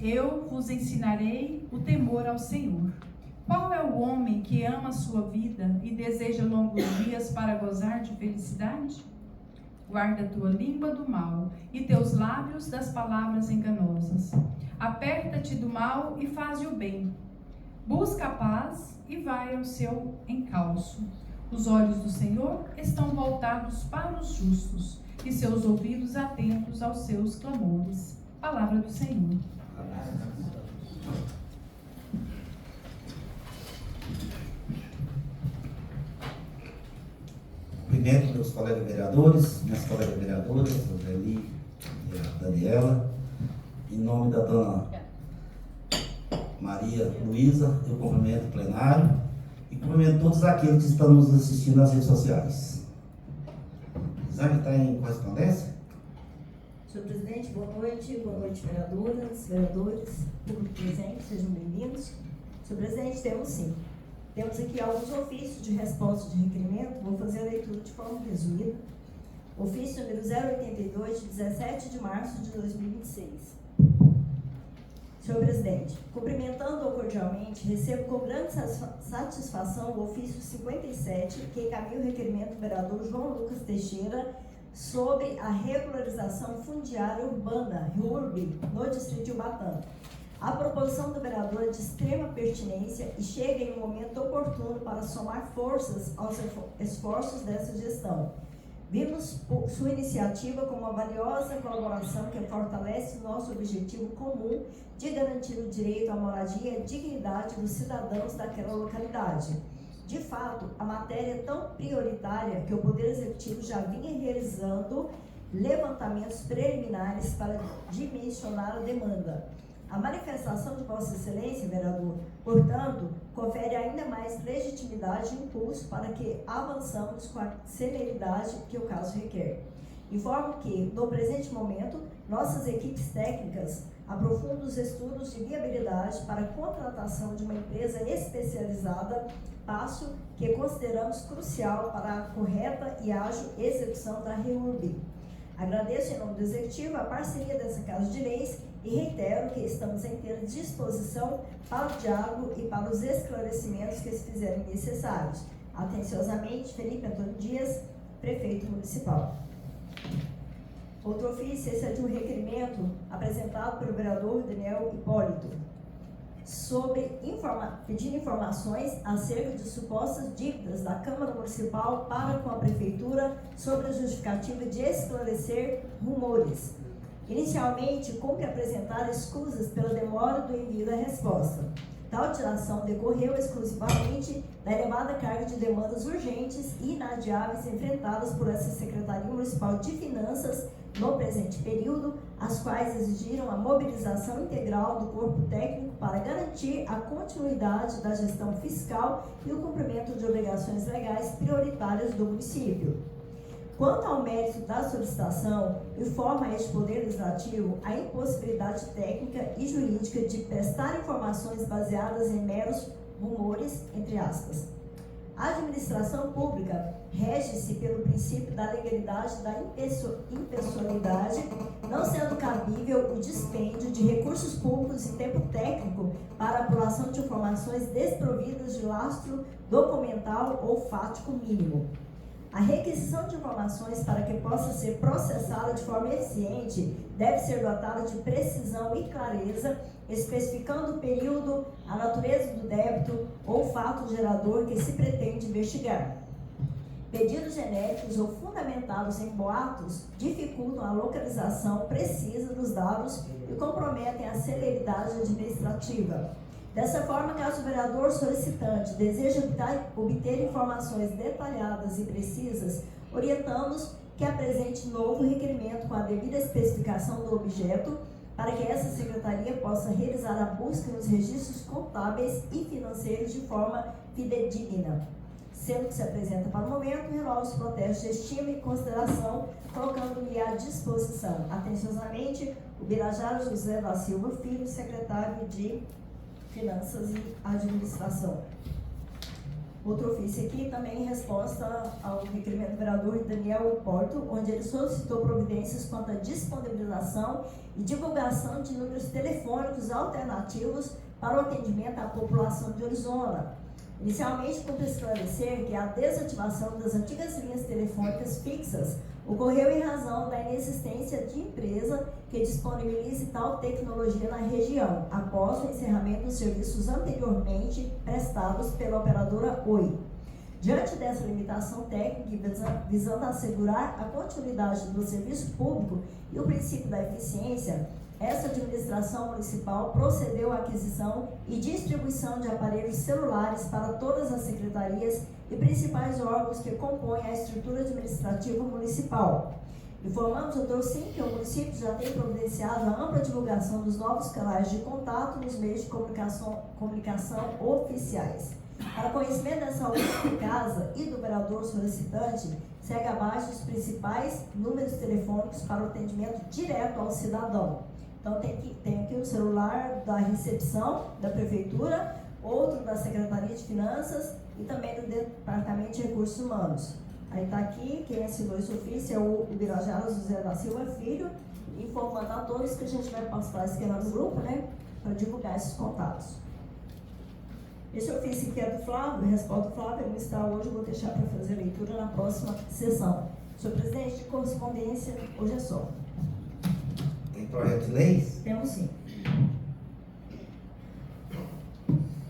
Eu vos ensinarei o temor ao Senhor. Qual é o homem que ama a sua vida e deseja longos dias para gozar de felicidade? Guarda a tua língua do mal e teus lábios das palavras enganosas. Aperta-te do mal e faze o bem. Busca a paz e vai ao seu encalço. Os olhos do Senhor estão voltados para os justos e seus ouvidos atentos aos seus clamores. Palavra do Senhor. Cumprimento meus colegas vereadores, minhas colegas vereadoras, a Roseli e a Daniela. Em nome da dona Maria Luísa, eu cumprimento o plenário e cumprimento todos aqueles que estão nos assistindo nas redes sociais. Exame está em correspondência? Senhor presidente, boa noite vereadoras, vereadores, público presente, sejam bem-vindos. Senhor presidente, temos aqui alguns ofícios de resposta de requerimento, vou fazer a leitura de forma resumida. Ofício número 082, de 17 de março de 2026. Senhor presidente, cumprimentando-o cordialmente, recebo com grande satisfação o ofício 57, que encaminha o requerimento do vereador João Lucas Teixeira sobre a regularização fundiária urbana, RURB, no distrito de Ubatã. A proposição do vereador é de extrema pertinência e chega em um momento oportuno para somar forças aos esforços dessa gestão. Vimos sua iniciativa como uma valiosa colaboração que fortalece nosso objetivo comum de garantir o direito à moradia e à dignidade dos cidadãos daquela localidade. De fato, a matéria é tão prioritária que o Poder Executivo já vinha realizando levantamentos preliminares para dimensionar a demanda. A manifestação de Vossa Excelência, vereador, portanto, confere ainda mais legitimidade e impulso para que avançamos com a celeridade que o caso requer. Informo que, no presente momento, nossas equipes técnicas aprofundam os estudos de viabilidade para a contratação de uma empresa especializada, passo que consideramos crucial para a correta e ágil execução da REURB. Agradeço em nome do Executivo a parceria dessa Casa de Leis e reitero que estamos em inteira disposição para o diálogo e para os esclarecimentos que se fizerem necessários. Atenciosamente, Felipe Antônio Dias, Prefeito Municipal. Outro ofício, esse é de um requerimento apresentado pelo vereador Daniel Hipólito, pedindo informações acerca de supostas dívidas da Câmara Municipal para com a Prefeitura sobre a justificativa de esclarecer rumores. Inicialmente, cumpre apresentar escusas pela demora do envio da resposta. Tal dilação decorreu exclusivamente da elevada carga de demandas urgentes e inadiáveis enfrentadas por essa Secretaria Municipal de Finanças no presente período, as quais exigiram a mobilização integral do corpo técnico para garantir a continuidade da gestão fiscal e o cumprimento de obrigações legais prioritárias do município. Quanto ao mérito da solicitação, informa a este Poder Legislativo a impossibilidade técnica e jurídica de prestar informações baseadas em meros rumores, entre aspas. A administração pública rege-se pelo princípio da legalidade e da impessoalidade, não sendo cabível o dispêndio de recursos públicos e tempo técnico para a apuração de informações desprovidas de lastro documental ou fático mínimo. A requisição de informações para que possa ser processada de forma eficiente deve ser dotada de precisão e clareza, especificando o período, a natureza do débito ou fato gerador que se pretende investigar. Pedidos genéricos ou fundamentados em boatos dificultam a localização precisa dos dados e comprometem a celeridade administrativa. Dessa forma, caso o vereador solicitante deseje obter informações detalhadas e precisas, orientamos que apresente novo requerimento com a devida especificação do objeto, para que essa secretaria possa realizar a busca nos registros contábeis e financeiros de forma fidedigna. Sendo que se apresenta para o momento, renova os protestos de estima e consideração, colocando-lhe à disposição, atenciosamente, o Birajara José da Silva Filho, secretário de Finanças e Administração. Outro ofício aqui também em resposta ao requerimento do vereador Daniel Porto, onde ele solicitou providências quanto à disponibilização e divulgação de números telefônicos alternativos para o atendimento à população de Orizona. Inicialmente, cumpre esclarecer que a desativação das antigas linhas telefônicas fixas ocorreu em razão da inexistência de empresa que disponibilize tal tecnologia na região, após o encerramento dos serviços anteriormente prestados pela operadora Oi. Diante dessa limitação técnica e visando assegurar a continuidade do serviço público e o princípio da eficiência, essa administração municipal procedeu à aquisição e distribuição de aparelhos celulares para todas as secretarias e principais órgãos que compõem a estrutura administrativa municipal. Informamos, doutor, sim, que o município já tem providenciado a ampla divulgação dos novos canais de contato nos meios de comunicação oficiais. Para conhecimento dessa última casa e do vereador solicitante, segue abaixo os principais números telefônicos para o atendimento direto ao cidadão. Então, tem aqui o celular da recepção da prefeitura, outro da Secretaria de Finanças e também do Departamento de Recursos Humanos. Aí está aqui, quem assinou esse ofício é o Birajara José da Silva Filho, informando a todos que a gente vai postar esse esquema no grupo, né, para divulgar esses contatos. Esse ofício aqui é do Flávio, resposta do Flávio, ele não está hoje, eu vou deixar para fazer a leitura na próxima sessão. Senhor presidente, de correspondência, hoje é só. Tem projeto de leis? Temos sim.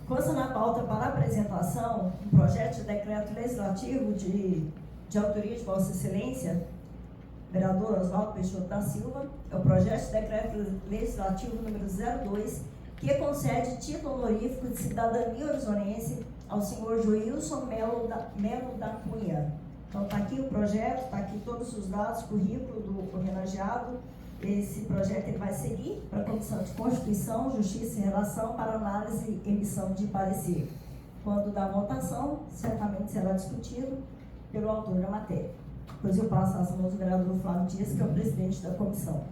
Consta na pauta para apresentação um projeto de decreto legislativo de autoria de Vossa Excelência, vereador Oswaldo Peixoto da Silva, é o projeto de decreto legislativo número 02, que concede título honorífico de cidadania orizonense ao senhor Joilson Melo da Cunha. Então está aqui o projeto, está aqui todos os dados, currículo do homenageado. Esse projeto ele vai seguir para a Comissão de Constituição, Justiça e Relação para análise e emissão de parecer. Quando da votação, certamente será discutido pelo autor da matéria. Depois eu passo às mãos do vereador Flávio Dias, que é o presidente da comissão.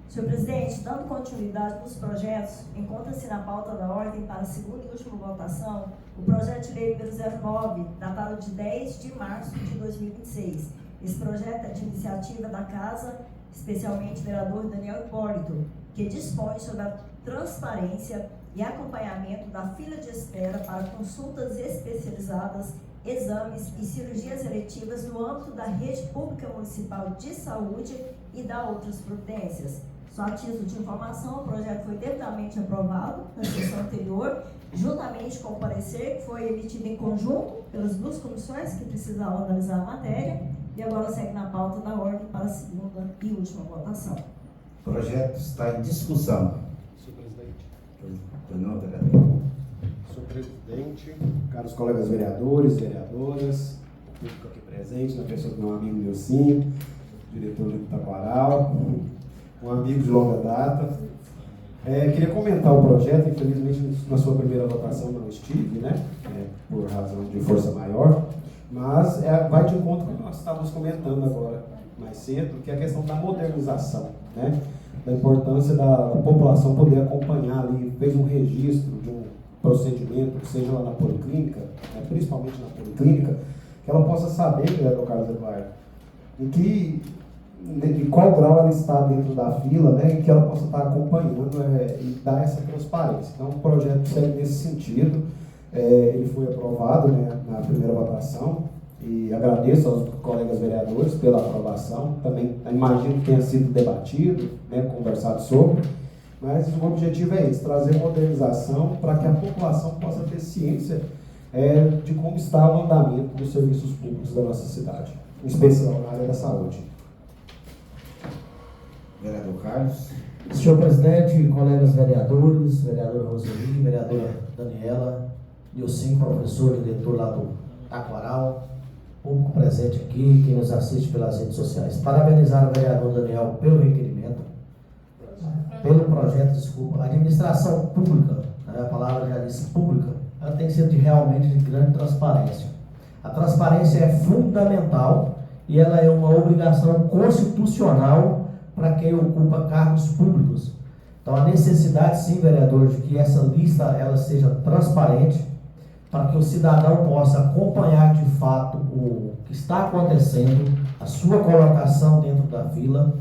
Senhor presidente, dando continuidade nos projetos, encontra-se na pauta da ordem para a segunda e última votação o projeto de lei número 09, datado de 10 de março de 2026. Esse projeto é de iniciativa da Casa, especialmente o vereador Daniel Hipólito, que dispõe sobre a transparência e acompanhamento da fila de espera para consultas especializadas, exames e cirurgias eletivas no âmbito da rede pública municipal de saúde e da outras providências. Só a título de informação, o projeto foi devidamente aprovado na sessão anterior, juntamente com o parecer que foi emitido em conjunto pelas duas comissões que precisavam analisar a matéria, e agora segue na pauta da ordem para a segunda e última votação. O projeto está em discussão. Senhor presidente. Pois não, vereador. Senhor presidente, caros colegas vereadores, vereadoras, o público aqui presente, na pessoa do meu amigo Nilcinho, diretor do Itaquaral, um amigo de longa data. Queria comentar o projeto, infelizmente na sua primeira votação não estive, né? Por razão de força maior, mas vai de encontro com o que nós estávamos comentando agora, mais cedo, que é a questão da modernização, né? Da importância da população poder acompanhar ali, fez um registro de um procedimento, seja lá na policlínica, né? Principalmente na policlínica, que ela possa saber, vereador Carlos Eduardo, de qual grau ela está dentro da fila, né, e que ela possa estar acompanhando e dar essa transparência. Então, o projeto segue nesse sentido. Ele foi aprovado, né, na primeira votação, e agradeço aos colegas vereadores pela aprovação. Também imagino que tenha sido debatido, né, conversado sobre, mas o objetivo é esse, trazer modernização para que a população possa ter ciência de como está o andamento dos serviços públicos da nossa cidade, em especial na área da saúde. Vereador Carlos. Senhor presidente, colegas vereadores, vereadora Roseli, vereadora Daniela, Nilcinho, professor, diretor lá do Itaquaral, público presente aqui, quem nos assiste pelas redes sociais. Parabenizar o vereador Daniel pelo requerimento, pelo projeto, desculpa. A administração pública, né, a palavra já diz pública, ela tem que ser realmente de grande transparência. A transparência é fundamental e ela é uma obrigação constitucional para quem ocupa cargos públicos. Então, a necessidade, sim, vereador, de que essa lista ela seja transparente, para que o cidadão possa acompanhar de fato o que está acontecendo, a sua colocação dentro da fila,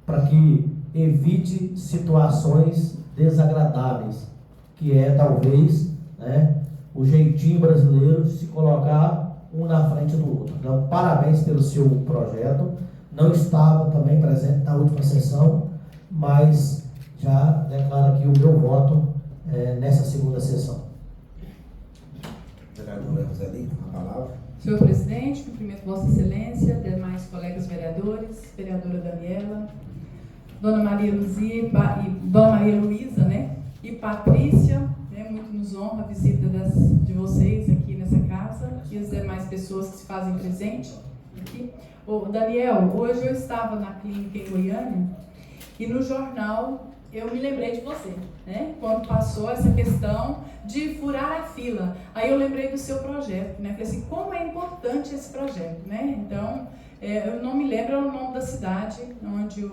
para que evite situações desagradáveis, que é talvez, né, o jeitinho brasileiro de se colocar um na frente do outro. Então, parabéns pelo seu projeto. Não estava também presente na última sessão, mas já declaro aqui o meu voto nessa segunda sessão. Vereadora Roseli, a palavra. Senhor presidente, cumprimento Vossa Excelência, demais colegas vereadores, vereadora Daniela, Dona Maria Luísa, né? E Patrícia, né? Muito nos honra a visita de vocês aqui nessa casa e as demais pessoas que se fazem presente aqui. Ô, Daniel, hoje eu estava na clínica em Goiânia e no jornal eu me lembrei de você, né? Quando passou essa questão de furar a fila. Aí eu lembrei do seu projeto, né? Falei assim, como é importante esse projeto, né? Então, eu não me lembro o nome da cidade, onde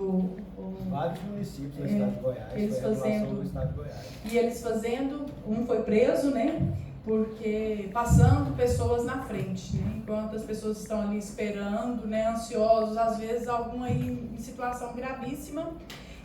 vários municípios do estado de Goiás, eles foi a regulação fazendo, do estado de Goiás. E eles fazendo, um foi preso, né? Porque passando pessoas na frente, né? Enquanto as pessoas estão ali esperando, né? Ansiosos, às vezes algum aí em situação gravíssima,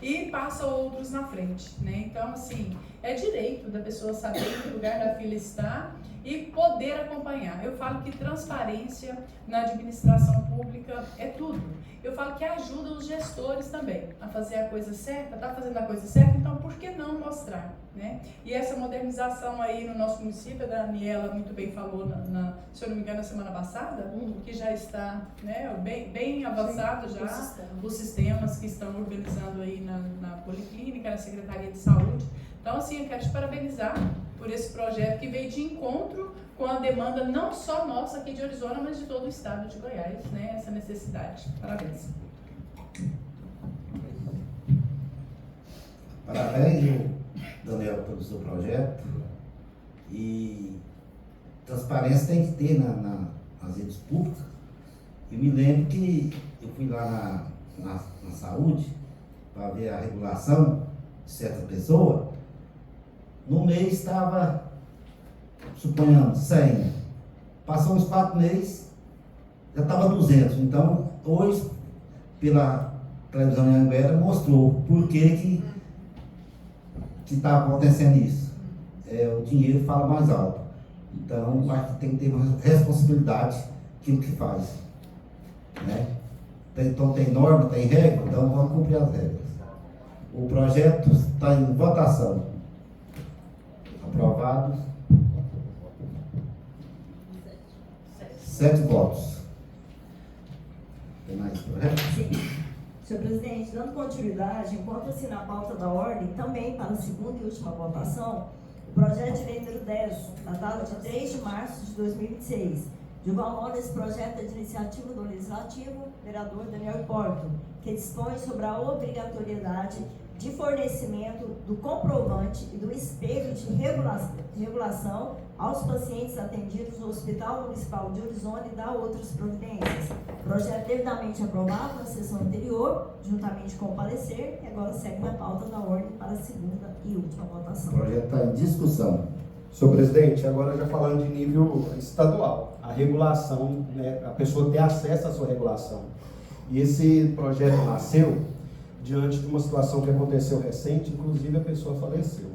e passa outros na frente, né? Então, assim, é direito da pessoa saber em que lugar da fila está e poder acompanhar. Eu falo que transparência na administração pública é tudo. Eu falo que ajuda os gestores também a fazer a coisa certa, tá fazendo a coisa certa, então por que não mostrar, né? E essa modernização aí no nosso município, a Daniela muito bem falou, se eu não me engano, na semana passada, que já está, né, bem avançado já, os sistemas que estão organizando aí na Policlínica, na Secretaria de Saúde. Então, assim, eu quero te parabenizar por esse projeto que veio de encontro com a demanda não só nossa aqui de Orizona, mas de todo o estado de Goiás, né? Essa necessidade. Parabéns. Parabéns, Daniel, pelo seu projeto. E transparência tem que ter nas redes públicas. Eu me lembro que eu fui lá na saúde para ver a regulação de certa pessoa. No mês estava, suponhamos, 100. Passou uns 4 meses, já estava 200. Então, hoje, pela televisão de Anhanguera, mostrou por que está acontecendo isso. O dinheiro fala mais alto. Então, acho que tem que ter uma responsabilidade aquilo que faz. Né? Então, tem norma, tem regra, então vamos cumprir as regras. O projeto está em votação. Aprovado. 7 votos. Tem mais projeto? Sim. Senhor presidente, dando continuidade, encontra-se na pauta da ordem, também para a segunda e última votação, o projeto de lei número 10, datado de 3 de março de 2026. De igual modo, esse projeto é de iniciativa do Legislativo, vereador Daniel Porto, que dispõe sobre a obrigatoriedade de fornecimento do comprovante e do espelho de regulação aos pacientes atendidos no Hospital Municipal de Orizona e dá outras providências. O projeto devidamente aprovado na sessão anterior, juntamente com o parecer, e agora segue na pauta da ordem para a segunda e última votação. O projeto está em discussão. Senhor presidente, agora já falando de nível estadual, a regulação, né, a pessoa ter acesso à sua regulação. E esse projeto nasceu diante de uma situação que aconteceu recente, inclusive a pessoa faleceu.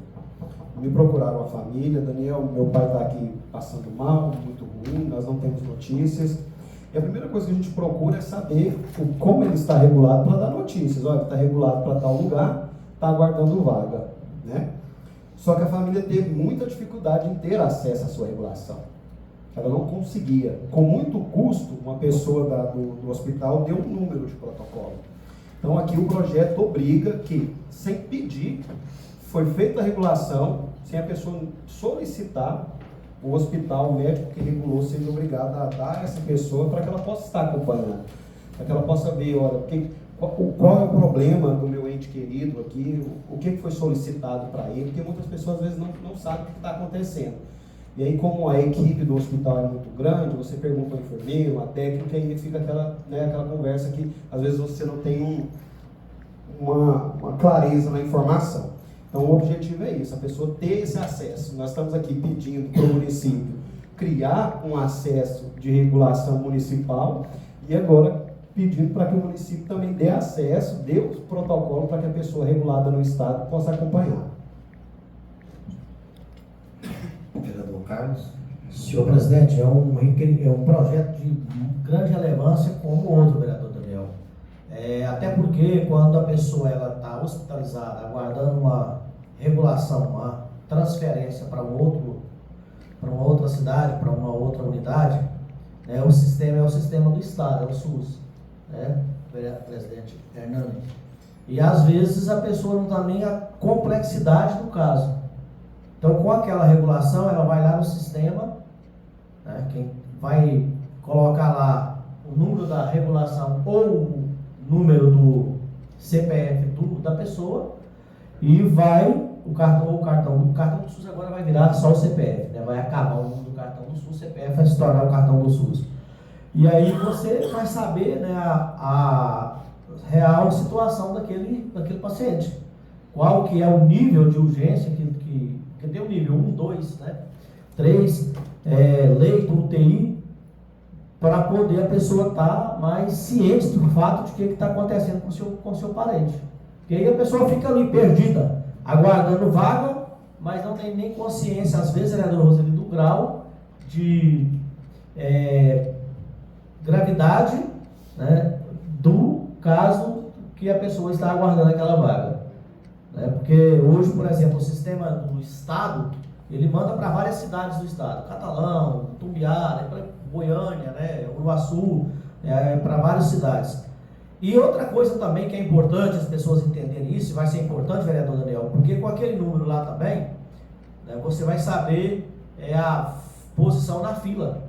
Me procuraram a família, Daniel, meu pai está aqui passando mal, muito ruim, nós não temos notícias. E a primeira coisa que a gente procura é saber como ele está regulado para dar notícias. Olha, está regulado para tal lugar, está aguardando vaga, né? Só que a família teve muita dificuldade em ter acesso à sua regulação. Ela não conseguia. Com muito custo, uma pessoa do hospital deu um número de protocolo. Então aqui o projeto obriga que, sem pedir, foi feita a regulação, sem a pessoa solicitar, o hospital, o médico que regulou, seja obrigado a dar a essa pessoa para que ela possa estar acompanhando, para que ela possa ver, olha, qual é o problema do meu ente querido aqui, o que foi solicitado para ele, porque muitas pessoas às vezes não sabem o que está acontecendo. E aí, como a equipe do hospital é muito grande, você pergunta ao enfermeiro, uma técnica, e aí fica aquela conversa que às vezes você não tem uma clareza na informação. Então o objetivo é isso, a pessoa ter esse acesso. Nós estamos aqui pedindo para o município criar um acesso de regulação municipal e agora pedindo para que o município também dê acesso, dê o protocolo para que a pessoa regulada no estado possa acompanhar. Vereador Carlos. Senhor presidente, é um projeto de grande relevância como o outro, vereador Daniel. Até porque quando a pessoa está hospitalizada, aguardando uma regulação, uma transferência para uma outra cidade, para uma outra unidade, né, o sistema é o sistema do Estado, é o SUS, né, presidente Hernani. E às vezes a pessoa não está nem a complexidade do caso. Então, com aquela regulação, ela vai lá no sistema, né, quem vai colocar lá o número da regulação ou o número do CPF da pessoa e vai o cartão do SUS agora vai virar só o CPF, né? Vai acabar o número do cartão do SUS, o CPF vai se tornar o cartão do SUS. E aí você vai saber, né, a real situação daquele paciente. Qual que é o nível de urgência que tem o nível 1, 2, né? 3, leito, UTI, para poder a pessoa estar mais ciente do fato de que está acontecendo com o seu parente. Porque aí a pessoa fica ali perdida, aguardando vaga, mas não tem nem consciência, às vezes, vereador Roseli, do grau de gravidade, né, do caso que a pessoa está aguardando aquela vaga. Né? Porque hoje, por exemplo, o sistema do Estado, ele manda para várias cidades do Estado, Catalão, Tumbiara, Goiânia, né, Uruaçu, para várias cidades. E outra coisa também que é importante as pessoas entenderem isso, vai ser importante, vereador Daniel, porque com aquele número lá também, né, você vai saber a posição na fila.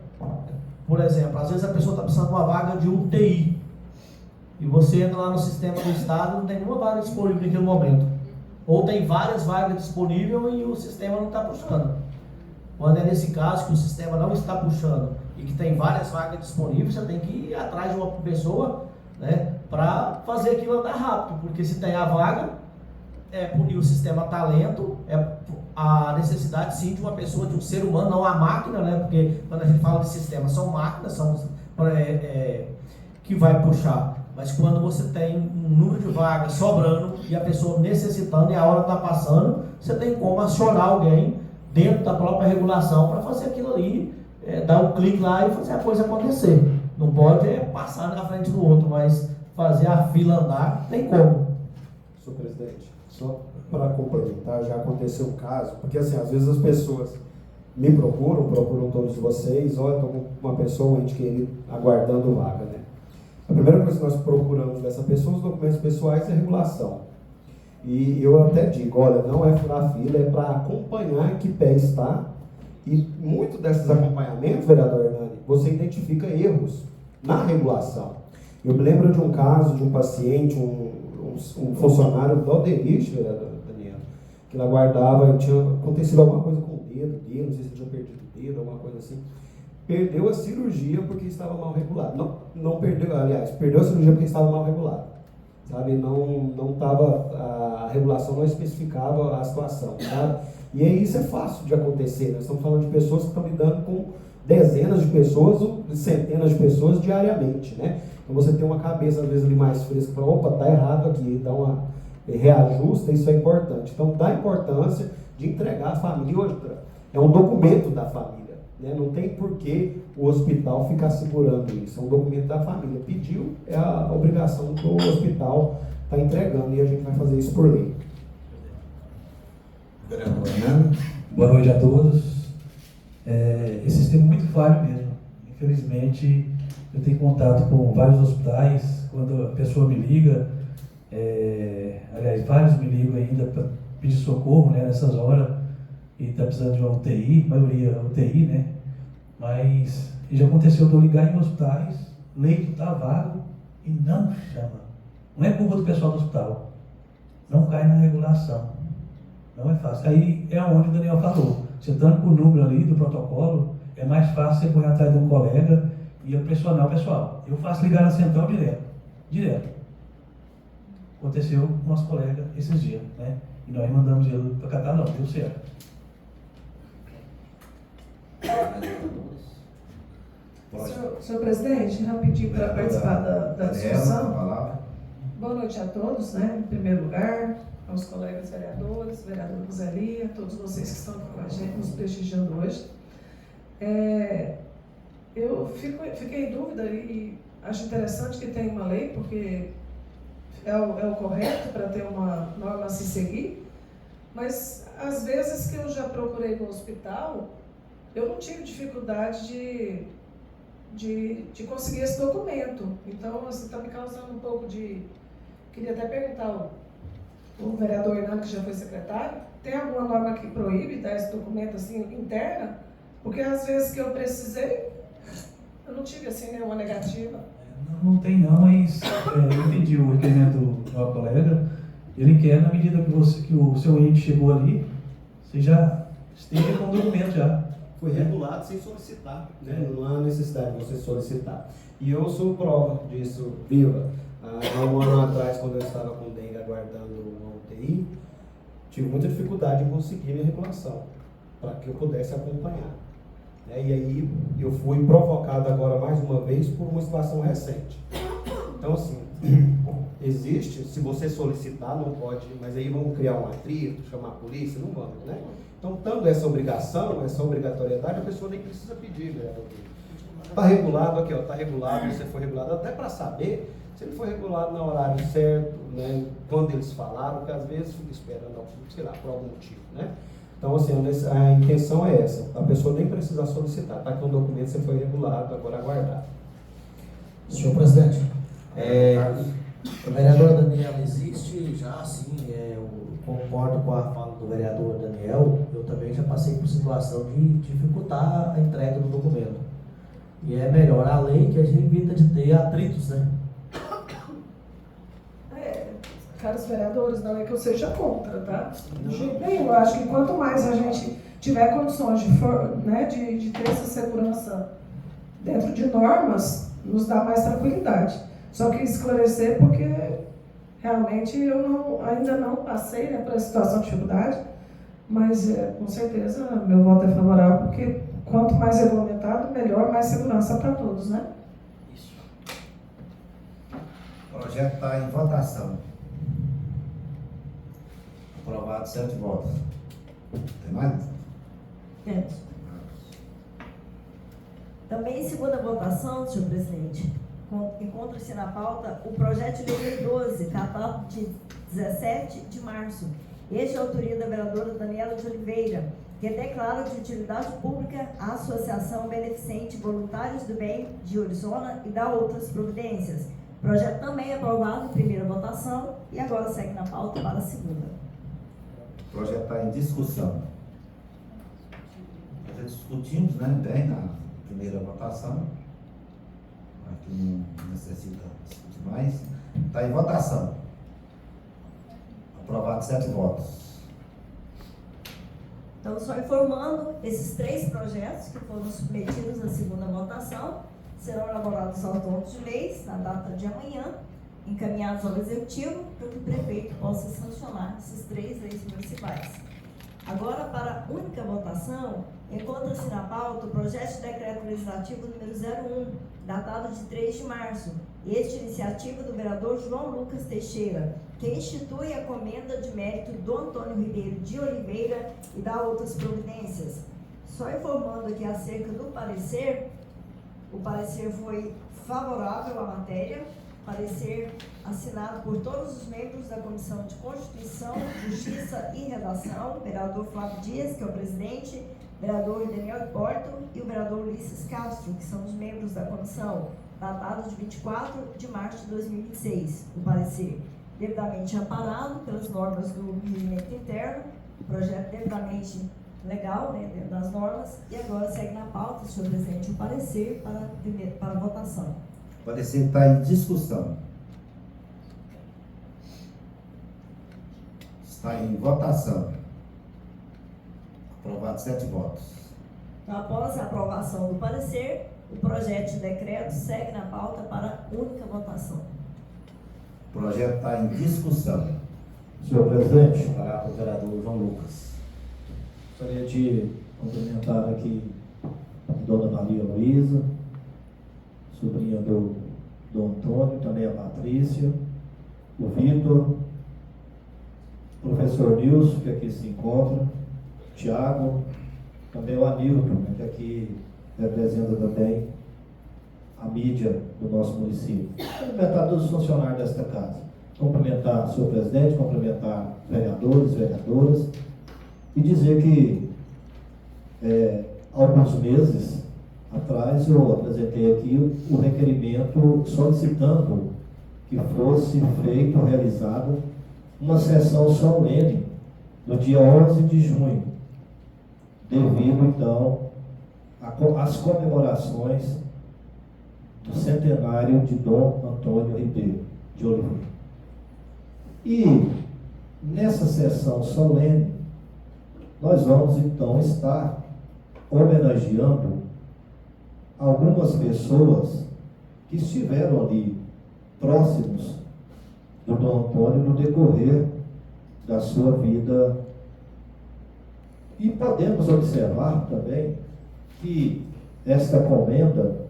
Por exemplo, às vezes a pessoa está precisando de uma vaga de UTI, e você entra lá no sistema do Estado e não tem nenhuma vaga disponível naquele momento. Ou tem várias vagas disponíveis e o sistema não está puxando. Quando é nesse caso que o sistema não está puxando e que tem várias vagas disponíveis, você tem que ir atrás de uma pessoa, né, para fazer aquilo andar rápido, porque se tem a vaga e o sistema está lento, a necessidade sim de uma pessoa, de um ser humano, não a máquina, né, porque quando a gente fala de sistema, são máquinas, que vai puxar. Mas quando você tem um número de vagas sobrando e a pessoa necessitando e a hora está passando, você tem como acionar alguém dentro da própria regulação para fazer aquilo ali, dar um clique lá e fazer a coisa acontecer. Não pode passar na frente do outro, mas fazer a fila andar, tem como. Senhor presidente, só para complementar, já aconteceu um caso, porque assim, às vezes as pessoas me procuram todos vocês, olha, estou com uma pessoa, um ente querido, aguardando vaga, né? A primeira coisa que nós procuramos dessa pessoa, os documentos pessoais e a regulação. E eu até digo, olha, não é furar fila, é para acompanhar em que pé está. E muito desses acompanhamentos, vereador Hernani, você identifica erros na regulação. Eu me lembro de um caso de um paciente, um funcionário do Alderich, vereador Daniel, que ele aguardava, tinha acontecido alguma coisa com o dedo dele, não sei se ele tinha perdido o dedo, alguma coisa assim. Perdeu a cirurgia porque estava mal regulado. Não perdeu, aliás, perdeu a cirurgia porque estava mal regulado. Sabe? Não estava, a regulação não especificava a situação, sabe? E aí isso é fácil de acontecer. Nós estamos falando de pessoas que estão lidando com dezenas de pessoas ou centenas de pessoas diariamente, né? Então você tem uma cabeça às vezes ali mais fresca, fala, opa, tá errado aqui, dá uma reajusta, isso é importante. Então dá importância de entregar a família. E outra, é um documento da família. Né? Não tem por que o hospital ficar segurando isso, é um documento da família. Pediu, é a obrigação do hospital estar entregando e a gente vai fazer isso por lei. Boa noite a todos. Esse sistema é muito falho mesmo. Infelizmente, eu tenho contato com vários hospitais, quando a pessoa me liga, aliás, vários me ligam ainda para pedir socorro, né, nessas horas, e está precisando de uma UTI, maioria UTI, né? Mas já aconteceu de eu ligar em hospitais, leito está vago e não chama. Não é culpa do pessoal do hospital, não cai na regulação, não é fácil. Aí é onde o Daniel falou, você estando com o número ali do protocolo, é mais fácil você correr atrás de um colega e eu pressionar o pessoal. Eu faço ligar na central direto. Aconteceu com nosso colega esses dias, né? E nós mandamos ele para Catalão, deu certo. Senhor presidente, rapidinho para participar da discussão. Palavra. Boa noite a todos, né? Em primeiro lugar, aos colegas vereadores, vereadora Rosalia, todos vocês que estão aqui com a gente, nos prestigiando hoje. Eu fiquei em dúvida e acho interessante que tenha uma lei, porque é o correto para ter uma norma a se seguir, mas às vezes que eu já procurei no hospital, eu não tive dificuldade de conseguir esse documento. Então, assim, está me causando um pouco de... Queria até perguntar o vereador Hernando, que já foi secretário, tem alguma norma que proíbe dar esse documento assim, interna? Porque às vezes que eu precisei, eu não tive assim nenhuma negativa. Não tem não, mas eu entendi o requerimento do meu colega. Ele quer, na medida que o seu ente chegou ali, você já esteja com o documento já. Foi regulado sem solicitar, né? Não há necessidade de você solicitar. E eu sou prova disso viva. Há um ano atrás, quando eu estava com dengue aguardando uma UTI, tive muita dificuldade em conseguir minha regulação, para que eu pudesse acompanhar. E aí eu fui provocado agora mais uma vez por uma situação recente. Então, assim, existe, se você solicitar, não pode, mas aí vamos criar um atrito, chamar a polícia, não vamos, né? Então, tanto essa obrigação, essa obrigatoriedade, a pessoa nem precisa pedir, né? Está regulado aqui, ó, está regulado, você foi regulado, até para saber se ele foi regulado no horário certo, né? Quando eles falaram, porque às vezes fica esperando, sei lá, por algum motivo, né? Então, assim, a intenção é essa, a pessoa nem precisa solicitar, tá? Que um documento você foi regulado, agora aguardar. Senhor presidente, o vereador Daniel existe já, sim, eu concordo com a fala do vereador Daniel, eu também já passei por situação de dificultar a entrega do documento. E é melhor a lei que a gente evita de ter atritos, né? Caros vereadores, não é que eu seja contra, tá? De jeito nenhum. Eu acho que quanto mais a gente tiver condições de ter essa segurança dentro de normas, nos dá mais tranquilidade. Só que esclarecer porque realmente eu ainda não passei, né, por essa situação de dificuldade, mas com certeza meu voto é favorável, porque quanto mais regulamentado, melhor, mais segurança para todos, né? Isso. O projeto está em votação. Aprovado 7 votos. Tem mais? Temos. Também em segunda votação, senhor presidente, encontra-se na pauta o projeto de lei 12, catado de 17 de março. Este é a autoria da vereadora Daniela de Oliveira, que declara de utilidade pública a Associação Beneficente Voluntários do Bem de Orizona e dá outras providências. O projeto também é aprovado em primeira votação e agora segue na pauta para a segunda. O projeto está em discussão. Já discutimos, né, bem na primeira votação. Aqui não necessita discutir mais. Está em votação. Aprovado 7 votos. Então, só informando, esses 3 projetos que foram submetidos à segunda votação serão elaborados aos autos de leis na data de amanhã, encaminhados ao Executivo, para que o prefeito possa sancionar esses 3 leis municipais. Agora, para a única votação, encontra-se na pauta o projeto de decreto legislativo número 01, datado de 3 de março, este iniciativa do vereador João Lucas Teixeira, que institui a comenda de mérito do Antônio Ribeiro de Oliveira e dá outras providências. Só informando aqui acerca do parecer, o parecer foi favorável à matéria, parecer assinado por todos os membros da Comissão de Constituição, Justiça e Redação, vereador Flávio Dias, que é o presidente, vereador Daniel Hipólito e o vereador Ulisses Castro, que são os membros da comissão, datado de 24 de março de 2026, o parecer devidamente amparado pelas normas do regimento interno, o projeto devidamente legal, né, dentro das normas, e agora segue na pauta, senhor presidente, o parecer para a votação. O parecer está em discussão. Está em votação. Aprovado 7 votos. Então, após a aprovação do parecer, o projeto de decreto segue na pauta para única votação. O projeto está em discussão. Senhor presidente, para o vereador João Lucas. Gostaria de cumprimentar aqui a dona Maria Luísa, sobrinha do Antônio, também a Patrícia, o Vitor, o professor Nilson, que aqui se encontra, o Tiago, também o Anilton, né, que aqui representa também a mídia do nosso município. Cumprimentar todos os funcionários desta casa. Cumprimentar o senhor presidente, cumprimentar vereadores, vereadoras, e dizer que alguns meses atrás eu apresentei aqui o requerimento solicitando que fosse realizada uma sessão solene no dia 11 de junho, devido então às comemorações do centenário de Dom Antônio Ribeiro de Oliveira. E nessa sessão solene, nós vamos então estar homenageando algumas pessoas que estiveram ali próximos do Dom Antônio no decorrer da sua vida. E podemos observar também que esta comenda,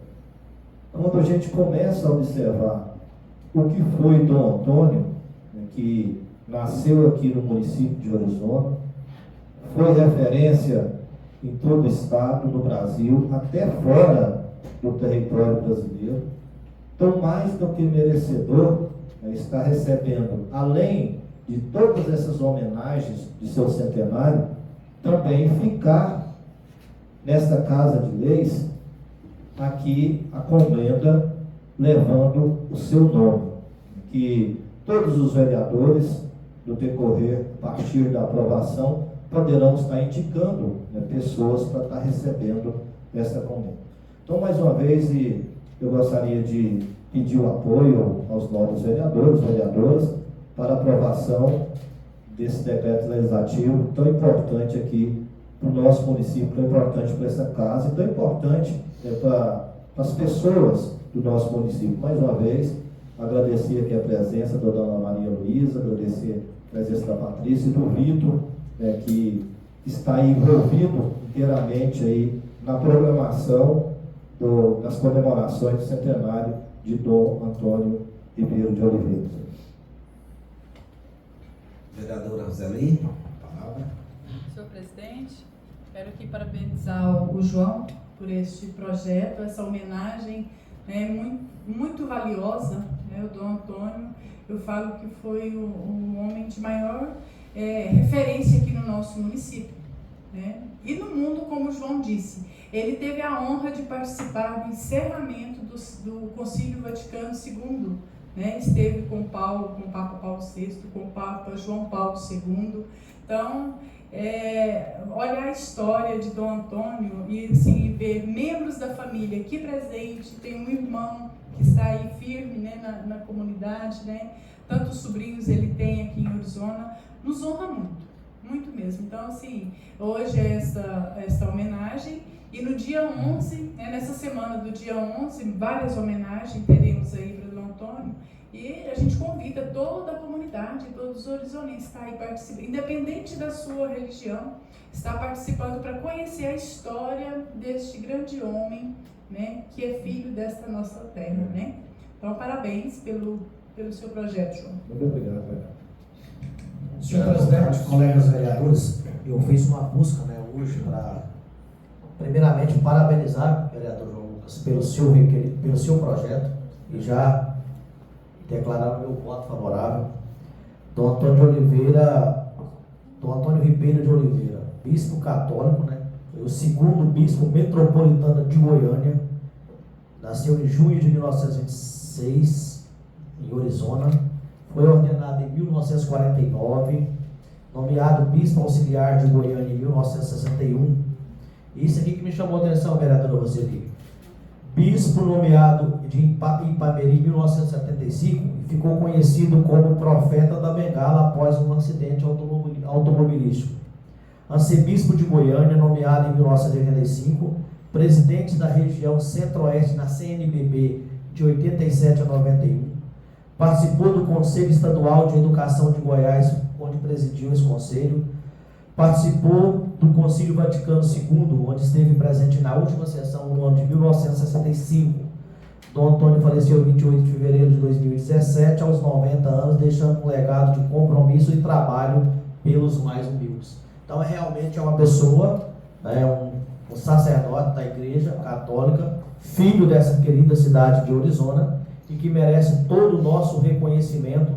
quando a gente começa a observar o que foi Dom Antônio, que nasceu aqui no município de Orizona, foi referência em todo o estado, no Brasil, até fora do território brasileiro. Então, mais do que merecedor, está recebendo, além de todas essas homenagens de seu centenário, também ficar nesta Casa de Leis, aqui a comenda levando o seu nome, que todos os vereadores, no decorrer, a partir da aprovação, poderão estar indicando, né, pessoas para estar recebendo essa comenda. Então, mais uma vez, eu gostaria de pedir o apoio aos novos vereadores, vereadoras, para a aprovação desse decreto legislativo tão importante aqui para o nosso município, tão importante para essa casa, e tão importante para as pessoas do nosso município. Mais uma vez, agradecer aqui a presença da dona Maria Luísa, agradecer a presença da Patrícia e do Vitor, que está aí envolvido inteiramente aí na programação das comemorações do centenário de Dom Antônio Ribeiro de Oliveira. Vereadora Roseli, palavra. Senhor presidente, quero aqui parabenizar o João por este projeto, essa homenagem muito valiosa, né? O Dom Antônio, eu falo que foi o homem de maior referência aqui no nosso município, né? E no mundo, como o João disse, ele teve a honra de participar do encerramento do Concílio Vaticano II, né? Esteve com o Papa Paulo VI, com o Papa João Paulo II. Então, olhar a história de Dom Antônio e assim, ver membros da família aqui presente, tem um irmão que está aí firme, né, na comunidade, né? Tantos sobrinhos ele tem aqui em Orizona, nos honra muito, muito mesmo. Então, assim, hoje é esta homenagem, e no dia 11, né, nessa semana do dia 11, várias homenagens teremos aí para Dom Antônio, e a gente convida toda a comunidade, todos os orizonenses a estar aí participando, independente da sua religião, está participando para conhecer a história deste grande homem, né, que é filho desta nossa terra, né? Então, parabéns pelo seu projeto, João. Muito obrigado, vereador. Senhor presidente, colegas vereadores, eu fiz uma busca, né, hoje para, primeiramente, parabenizar o vereador João Lucas pelo seu projeto e já declarar o meu voto favorável. Dom Antônio Ribeiro de Oliveira, bispo católico, né? Foi o segundo bispo metropolitano de Goiânia, nasceu em junho de 1926, em Orizona, foi ordenado em 1949, nomeado bispo auxiliar de Goiânia em 1961. Isso aqui que me chamou a atenção, vereadora Roseli. Bispo nomeado de Ipameri em 1975 e ficou conhecido como profeta da Bengala após um acidente automobilístico. Arcebispo de Goiânia, nomeado em 1985, presidente da região Centro-Oeste na CNBB de 87 a 91, participou do Conselho Estadual de Educação de Goiás, onde presidiu esse conselho, participou do Concílio Vaticano II, onde esteve presente na última sessão no ano de 1965. Dom Antônio faleceu em 28 de fevereiro de 2017, aos 90 anos, deixando um legado de compromisso e trabalho pelos mais humildes. Então, realmente é uma pessoa, né, um sacerdote da Igreja Católica, filho dessa querida cidade de Orizona, e que merece todo o nosso reconhecimento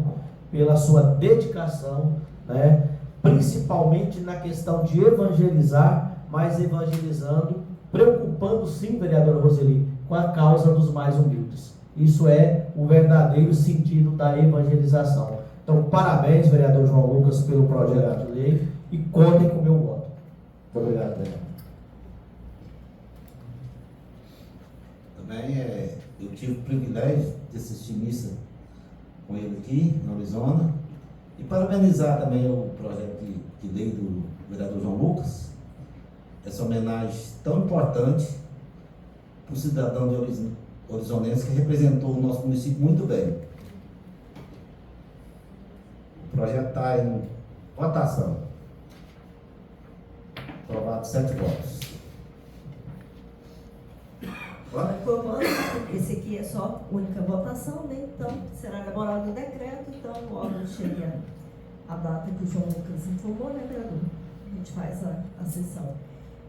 pela sua dedicação, né, principalmente na questão de evangelizar, mas evangelizando, preocupando sim, vereadora Roseli, com a causa dos mais humildes. Isso é o verdadeiro sentido da evangelização. Então, parabéns, vereador João Lucas, pelo projeto de lei e contem com o meu voto. Muito obrigado, vereador. Também eu tive o privilégio de assistir missa com ele aqui, na Arizona, e parabenizar também o projeto de lei do vereador João Lucas, essa homenagem tão importante para o cidadão de orizonense que representou o nosso município muito bem. O projeto está em votação. Aprovado 7 votos. Informando, esse aqui é só única votação, né? Então, será elaborado o decreto, então, logo chega a data que o João Lucas informou, né, vereador? A gente faz a sessão.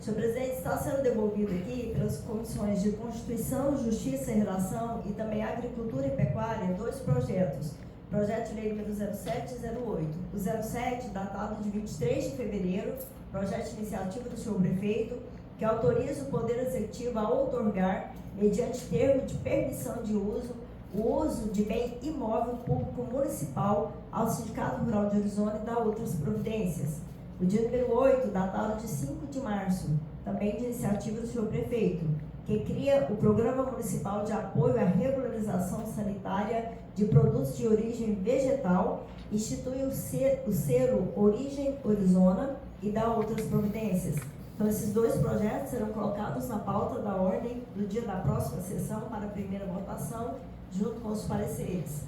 Senhor presidente, está sendo devolvido aqui pelas comissões de Constituição, Justiça e Redação e também Agricultura e Pecuária 2 projetos. Projeto de lei número 07 e 08. O 07, datado de 23 de fevereiro, projeto de iniciativa do senhor prefeito, que autoriza o Poder Executivo a outorgar, mediante termo de permissão de uso, o uso de bem imóvel público municipal ao Sindicato Rural de Orizona e dá outras providências. O dia número 8, datado de 5 de março, também de iniciativa do senhor prefeito, que cria o Programa Municipal de Apoio à Regularização Sanitária de Produtos de Origem Vegetal, institui o selo Origem Orizona e dá outras providências. Então, esses 2 projetos serão colocados na pauta da ordem do dia da próxima sessão para a primeira votação, junto com os pareceres.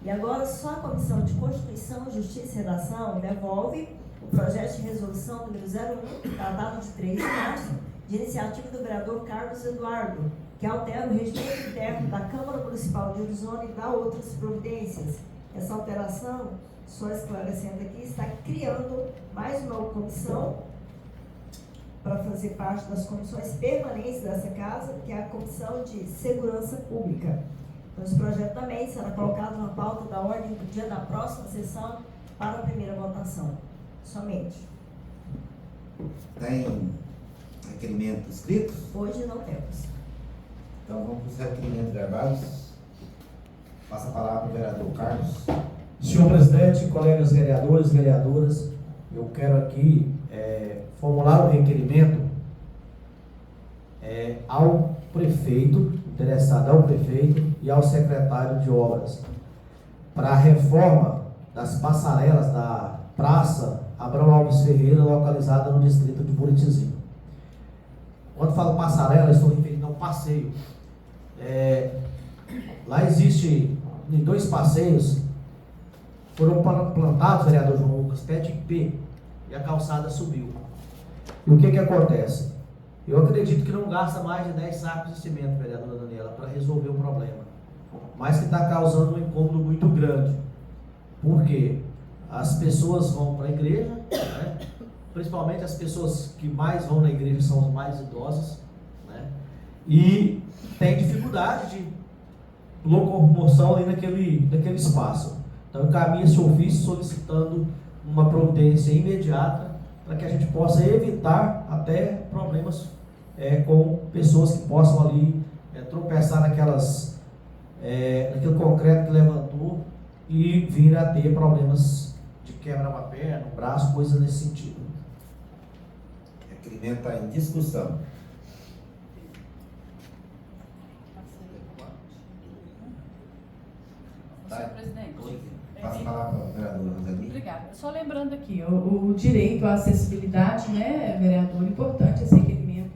E agora, só a Comissão de Constituição, Justiça e Redação devolve o projeto de resolução número 01, datado de 3 de março, de iniciativa do vereador Carlos Eduardo, que altera o regimento interno da Câmara Municipal de Orizona e dá outras providências. Essa alteração, só esclarecendo aqui, está criando mais uma comissão para fazer parte das comissões permanentes dessa casa, que é a Comissão de Segurança Pública. Então, esse projeto também será colocado na pauta da ordem do dia da próxima sessão para a primeira votação. Somente. Tem requerimento escrito? Hoje não temos. Então vamos para os requerimentos verbais. Passa a palavra para o vereador Carlos. Senhor presidente, colegas vereadores, vereadoras, eu quero aqui formular um requerimento ao prefeito, interessado ao prefeito e ao secretário de obras, para a reforma das passarelas da Praça Abrão Alves Ferreira, localizada no distrito de Buritizinho. Quando falo passarela, estou referindo ao passeio. Lá existe 2 passeios, foram plantados, vereador João Lucas, pé de pé, e a calçada subiu. E o que acontece? Eu acredito que não gasta mais de 10 sacos de cimento, vereadora Daniela, para resolver o problema, mas que está causando um incômodo muito grande. Por quê? As pessoas vão para a igreja, né? Principalmente as pessoas que mais vão na igreja são os mais idosos, né? E tem dificuldade de locomoção ali naquele espaço. Então encaminha esse ofício solicitando uma providência imediata para que a gente possa evitar até problemas com pessoas que possam ali tropeçar naquele concreto que levantou e vir a ter problemas de quebrar uma perna, um braço, coisas nesse sentido. O requerimento está em discussão. Senhor presidente. Passa a palavra para a vereadora Roseli. Obrigada. Só lembrando aqui, o direito à acessibilidade, né, vereador, importante esse requerimento.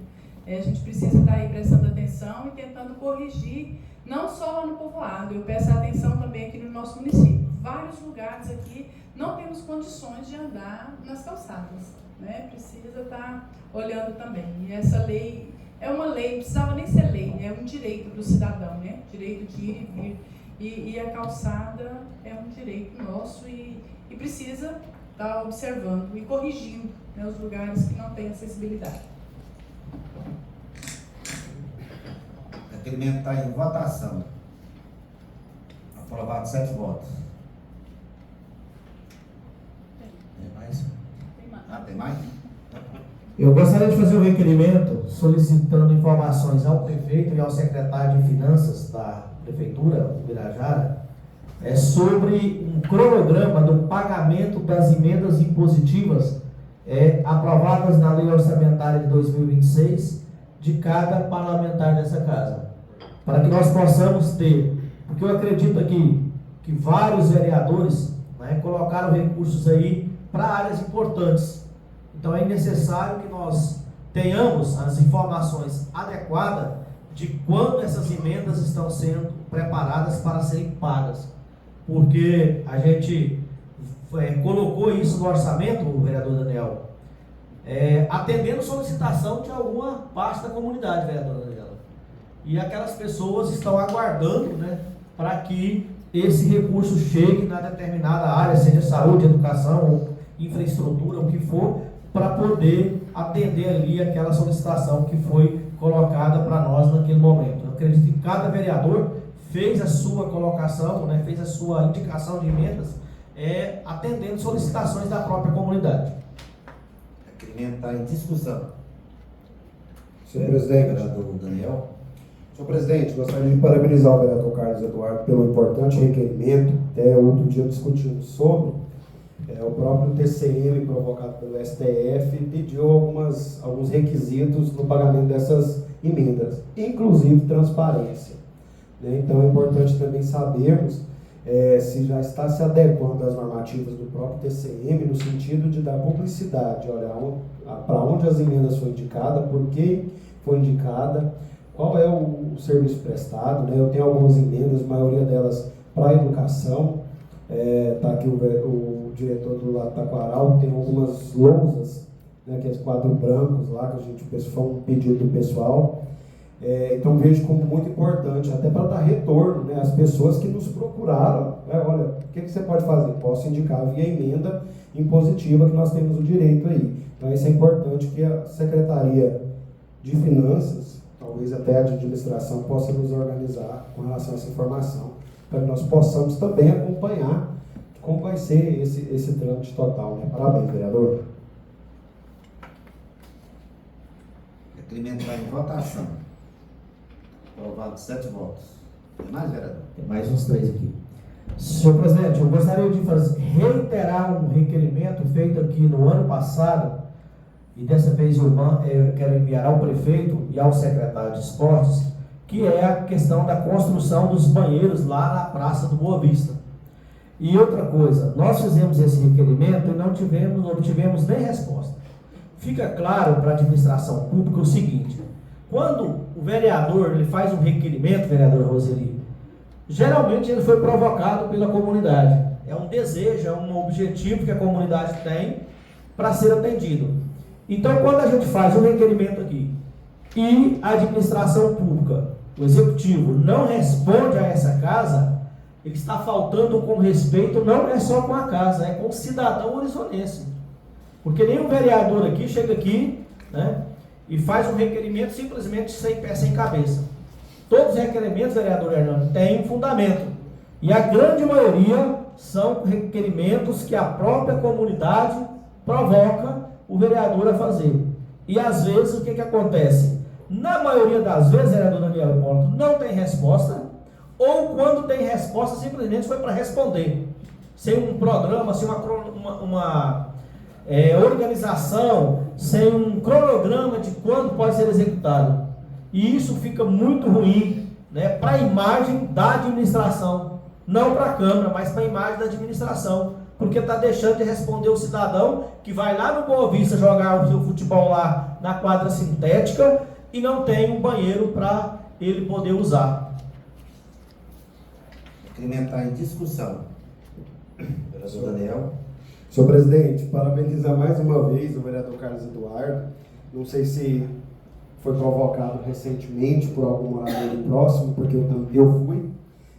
A gente precisa estar aí prestando atenção e tentando corrigir, não só lá no povoado, eu peço atenção também aqui no nosso município. Vários lugares aqui não temos condições de andar nas calçadas, né? Precisa estar olhando também. E essa lei É uma lei, não precisava nem ser lei, é um direito do cidadão, né? Direito de ir e vir. E a calçada é um direito nosso e precisa estar observando e corrigindo, né, os lugares que não têm acessibilidade. O requerimento está em votação. Aprovado 7 votos. Tem mais? Tem mais. Ah, tem mais? Eu gostaria de fazer um requerimento solicitando informações ao prefeito e ao secretário de Finanças da Prefeitura, o Birajara, sobre um cronograma do pagamento das emendas impositivas aprovadas na Lei Orçamentária de 2026 de cada parlamentar dessa casa. Para que nós possamos ter, porque eu acredito aqui que vários vereadores, né, colocaram recursos aí para áreas importantes. Então é necessário que nós tenhamos as informações adequadas de quando essas emendas estão sendo preparadas para serem pagas. Porque a gente colocou isso no orçamento, o vereador Daniel, atendendo solicitação de alguma parte da comunidade, vereadora Daniela. E aquelas pessoas estão aguardando, né, para que esse recurso chegue na determinada área, seja saúde, educação, ou infraestrutura, o que for, para poder atender ali aquela solicitação que foi colocada para nós naquele momento. Eu acredito que cada vereador fez a sua colocação, né, fez a sua indicação de emendas, atendendo solicitações da própria comunidade. O requerimento está em discussão. Senhor presidente, Vereador Daniel. senhor presidente, gostaria de parabenizar o vereador Carlos Eduardo pelo importante requerimento. Até outro dia discutimos sobre. O próprio TCM, provocado pelo STF, pediu alguns requisitos no pagamento dessas emendas, inclusive transparência. Então é importante também sabermos se já está se adequando às normativas do próprio TCM, no sentido de dar publicidade, olha, para onde as emendas foram indicadas, por que foi indicada, qual é o serviço prestado, né? Eu tenho algumas emendas, a maioria delas para a educação. Está aqui o diretor do lado Taquaral, tem algumas lousas, né, aqueles quadros brancos lá, que a gente foi um pedido do pessoal. Então vejo como muito importante, até para dar retorno, né, às pessoas que nos procuraram. Olha, o que você pode fazer? Posso indicar via emenda impositiva que nós temos o direito aí. Então isso é importante que a Secretaria de Finanças, talvez até a de Administração, possa nos organizar com relação a essa informação, para que nós possamos também acompanhar como vai ser esse trâmite total, né? Parabéns, vereador. O requerimento está em votação. Aprovado 7 votos. Tem mais, vereador? Tem mais uns 3 aqui. Senhor presidente, eu gostaria de reiterar um requerimento feito aqui no ano passado, e dessa vez eu quero enviar ao prefeito e ao secretário de esportes, que é a questão da construção dos banheiros lá na Praça do Boa Vista. E outra coisa, nós fizemos esse requerimento e não obtivemos nem resposta. Fica claro para a administração pública o seguinte: quando o vereador ele faz um requerimento, vereadora Roseli, geralmente ele foi provocado pela comunidade. É um desejo, é um objetivo que a comunidade tem para ser atendido. Então, quando a gente faz um requerimento aqui e a administração pública, o executivo, não responde a essa casa, ele está faltando com respeito, não é só com a casa, é com o cidadão horizonense. Porque nenhum vereador aqui chega aqui, né, e faz um requerimento simplesmente sem pé, sem cabeça. Todos os requerimentos, vereador Hernando, têm fundamento. E a grande maioria são requerimentos que a própria comunidade provoca o vereador a fazer. E às vezes o que acontece? Na maioria das vezes, vereador Daniel Hipólito, não tem resposta, ou quando tem resposta, simplesmente foi para responder. Sem um programa, sem uma organização, sem um cronograma de quando pode ser executado. E isso fica muito ruim, né, para a imagem da administração. Não para a Câmara, mas para a imagem da administração. Porque está deixando de responder o cidadão que vai lá no Boa Vista jogar o seu futebol lá na quadra sintética e não tem um banheiro para ele poder usar. O requerimento está em discussão. Vereador Daniel. Senhor presidente, parabenizar mais uma vez o vereador Carlos Eduardo. Não sei se foi provocado recentemente por algum morador ali próximo, porque eu fui.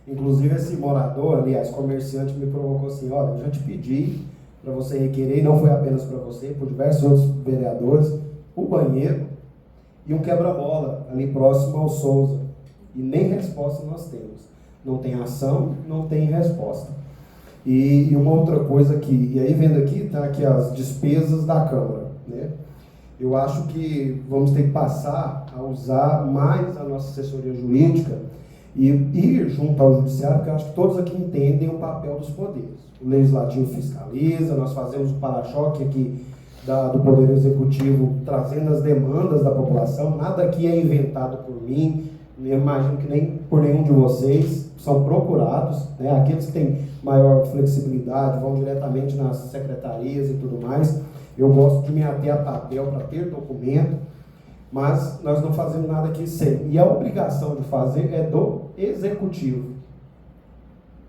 Inclusive esse morador, aliás, comerciante, me provocou assim: olha, eu já te pedi para você requerer, e não foi apenas para você, por diversos outros vereadores, o banheiro e um quebra-mola ali próximo ao Souza. E nem resposta nós temos. Não tem ação, não tem resposta. E uma outra coisa que, e aí vendo aqui, está aqui as despesas da Câmara, né? Eu acho que vamos ter que passar a usar mais a nossa assessoria jurídica e ir junto ao judiciário, porque eu acho que todos aqui entendem o papel dos poderes. O legislativo fiscaliza, nós fazemos o para-choque aqui do Poder Executivo, trazendo as demandas da população. Nada aqui é inventado por mim, eu imagino que nem por nenhum de vocês, são procurados, né? Aqueles que têm maior flexibilidade vão diretamente nas secretarias e tudo mais. Eu gosto de me ater a papel para ter documento, mas nós não fazemos nada aqui sem. E a obrigação de fazer é do executivo.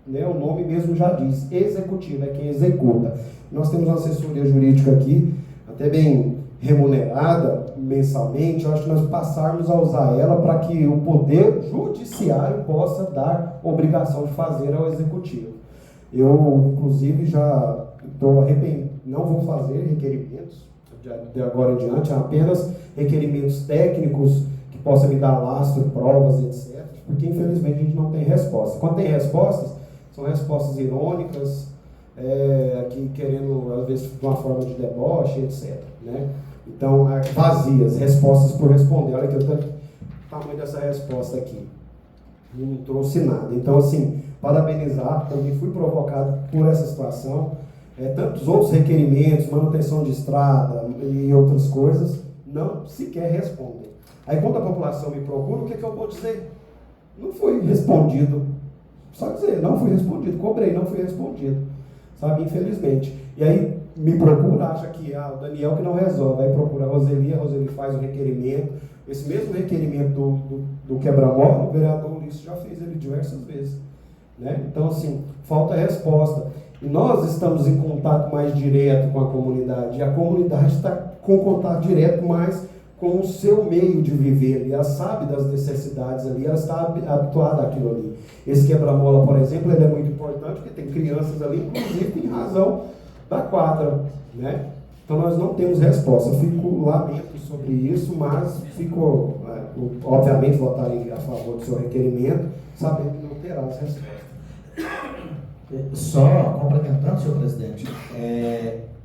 Né? O nome mesmo já diz, executivo, é quem executa. Nós temos uma assessoria jurídica aqui, até bem remunerada mensalmente. Eu acho que nós passarmos a usar ela para que o poder judiciário possa dar obrigação de fazer ao executivo. Eu, inclusive, já estou arrependido, não vou fazer requerimentos de agora em diante, apenas requerimentos técnicos que possam me dar lastro, provas, etc. Porque, infelizmente, a gente não tem resposta. Quando tem respostas, são respostas irônicas, aqui querendo, às vezes, de uma forma de deboche, etc. Né? Então, vazias, respostas por responder. Olha aqui, o tamanho dessa resposta aqui. Não trouxe nada. Então, assim, parabenizar, também fui provocado por essa situação. Tantos outros requerimentos, manutenção de estrada e outras coisas, não sequer respondem. Aí, quando a população me procura, o que eu vou dizer? Não foi respondido. Só dizer, não fui respondido. Cobrei, não fui respondido. Sabe, infelizmente. E aí, me procura, acha que o Daniel que não resolve. Aí procura a Roseli faz o requerimento. Esse mesmo requerimento do quebra-mola, o vereador Ulisses já fez ele diversas vezes. Né? Então, assim, falta resposta. E nós estamos em contato mais direto com a comunidade. E a comunidade está com contato direto mais com o seu meio de viver ali. Ela sabe das necessidades ali, ela está habituada àquilo ali. Esse quebra-mola, por exemplo, ele é muito importante, porque tem crianças ali, inclusive em razão da quadra. Né? Então nós não temos resposta. Lamento sobre isso, mas obviamente votarei a favor do seu requerimento, sabendo que não terá as respostas. Só complementando, senhor presidente,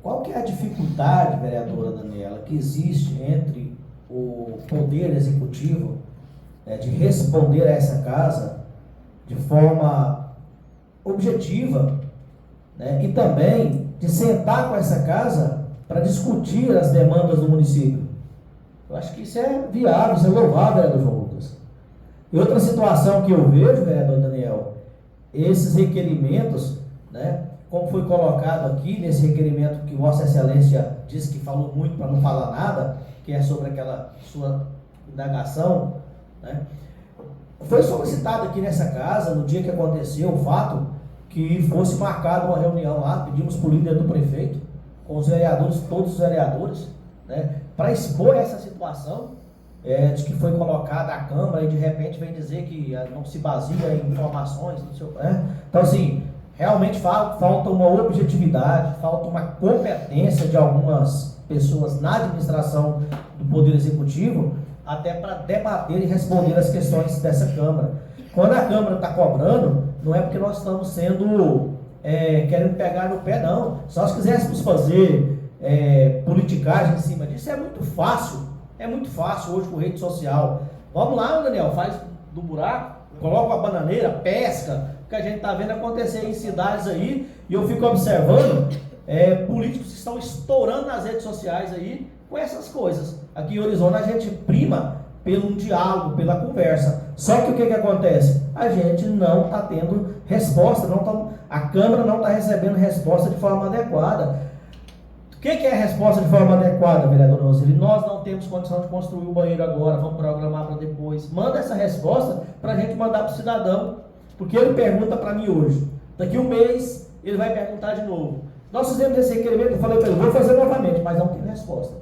qual que é a dificuldade, vereadora Daniela, que existe entre o Poder Executivo de responder a essa casa de forma objetiva, né, e também de sentar com essa casa para discutir as demandas do município? Eu acho que isso é viável, isso é louvável, vereador João Lucas. E outra situação que eu vejo, vereador Daniel, esses requerimentos, né, como foi colocado aqui nesse requerimento que Vossa Excelência disse que falou muito para não falar nada, que é sobre aquela sua indagação, né, foi solicitado aqui nessa casa, no dia que aconteceu o fato, que fosse marcada uma reunião lá, pedimos para o líder do prefeito, com os vereadores, todos os vereadores, né, para expor essa situação, de que foi colocada a Câmara e de repente vem dizer que não se baseia em informações, Então, assim, realmente falta uma objetividade, falta uma competência de algumas pessoas na administração do Poder Executivo, até para debater e responder as questões dessa Câmara. Quando a Câmara está cobrando, não é porque nós estamos querendo pegar no pé, não. Se nós quiséssemos fazer politicagem em cima disso, é muito fácil. É muito fácil hoje com rede social. Vamos lá, Daniel, faz do buraco, coloca a bananeira, pesca, que a gente está vendo acontecer em cidades aí, e eu fico observando políticos que estão estourando nas redes sociais aí com essas coisas. Aqui em Orizona a gente prima pelo diálogo, pela conversa. Só que o que acontece? A gente não está tendo resposta, a Câmara não está recebendo resposta de forma adequada. O que é a resposta de forma adequada, vereador Roseli? Nós não temos condição de construir o banheiro agora, vamos programar para depois. Manda essa resposta para a gente mandar para o cidadão, porque ele pergunta para mim hoje. Daqui um mês, ele vai perguntar de novo. Nós fizemos esse requerimento, eu falei para ele, vou fazer novamente, mas não tem resposta.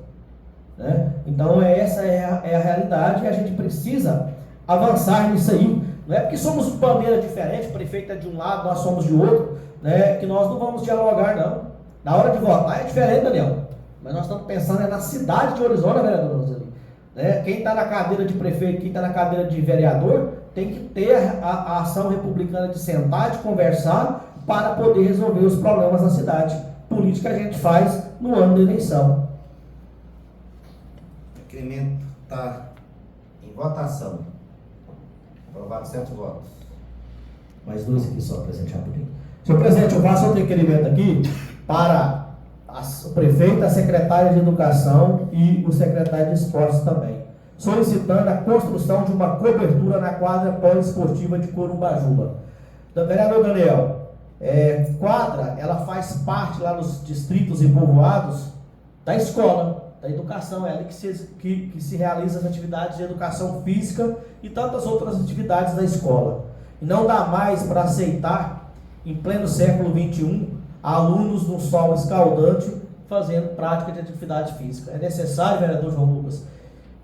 né? Então essa é a realidade e a gente precisa avançar nisso aí. Não é porque somos bandeira diferente, o prefeito é de um lado, nós somos de outro, né, que nós não vamos dialogar, não. Na hora de votar é diferente, Daniel. Mas nós estamos pensando na cidade de Orizona, vereador Roseli. Né? Quem está na cadeira de prefeito, quem está na cadeira de vereador, tem que ter a ação republicana de sentar, de conversar, para poder resolver os problemas da cidade. Política a gente faz no ano da eleição. O requerimento está em votação. Aprovado 7 votos. Mais 2 aqui só, presidente, rapidinho. Senhor presidente, eu faço outro requerimento aqui para o prefeito, a secretária de Educação e o secretário de Esportes também, solicitando a construção de uma cobertura na quadra poliesportiva de Corumbajuba. Vereador Daniel, quadra, ela faz parte lá nos distritos e povoados da escola, da educação, ela que se realiza as atividades de educação física e tantas outras atividades da escola. E não dá mais para aceitar, em pleno século XXI, alunos no sol escaldante fazendo prática de atividade física. É necessário, vereador João Lucas,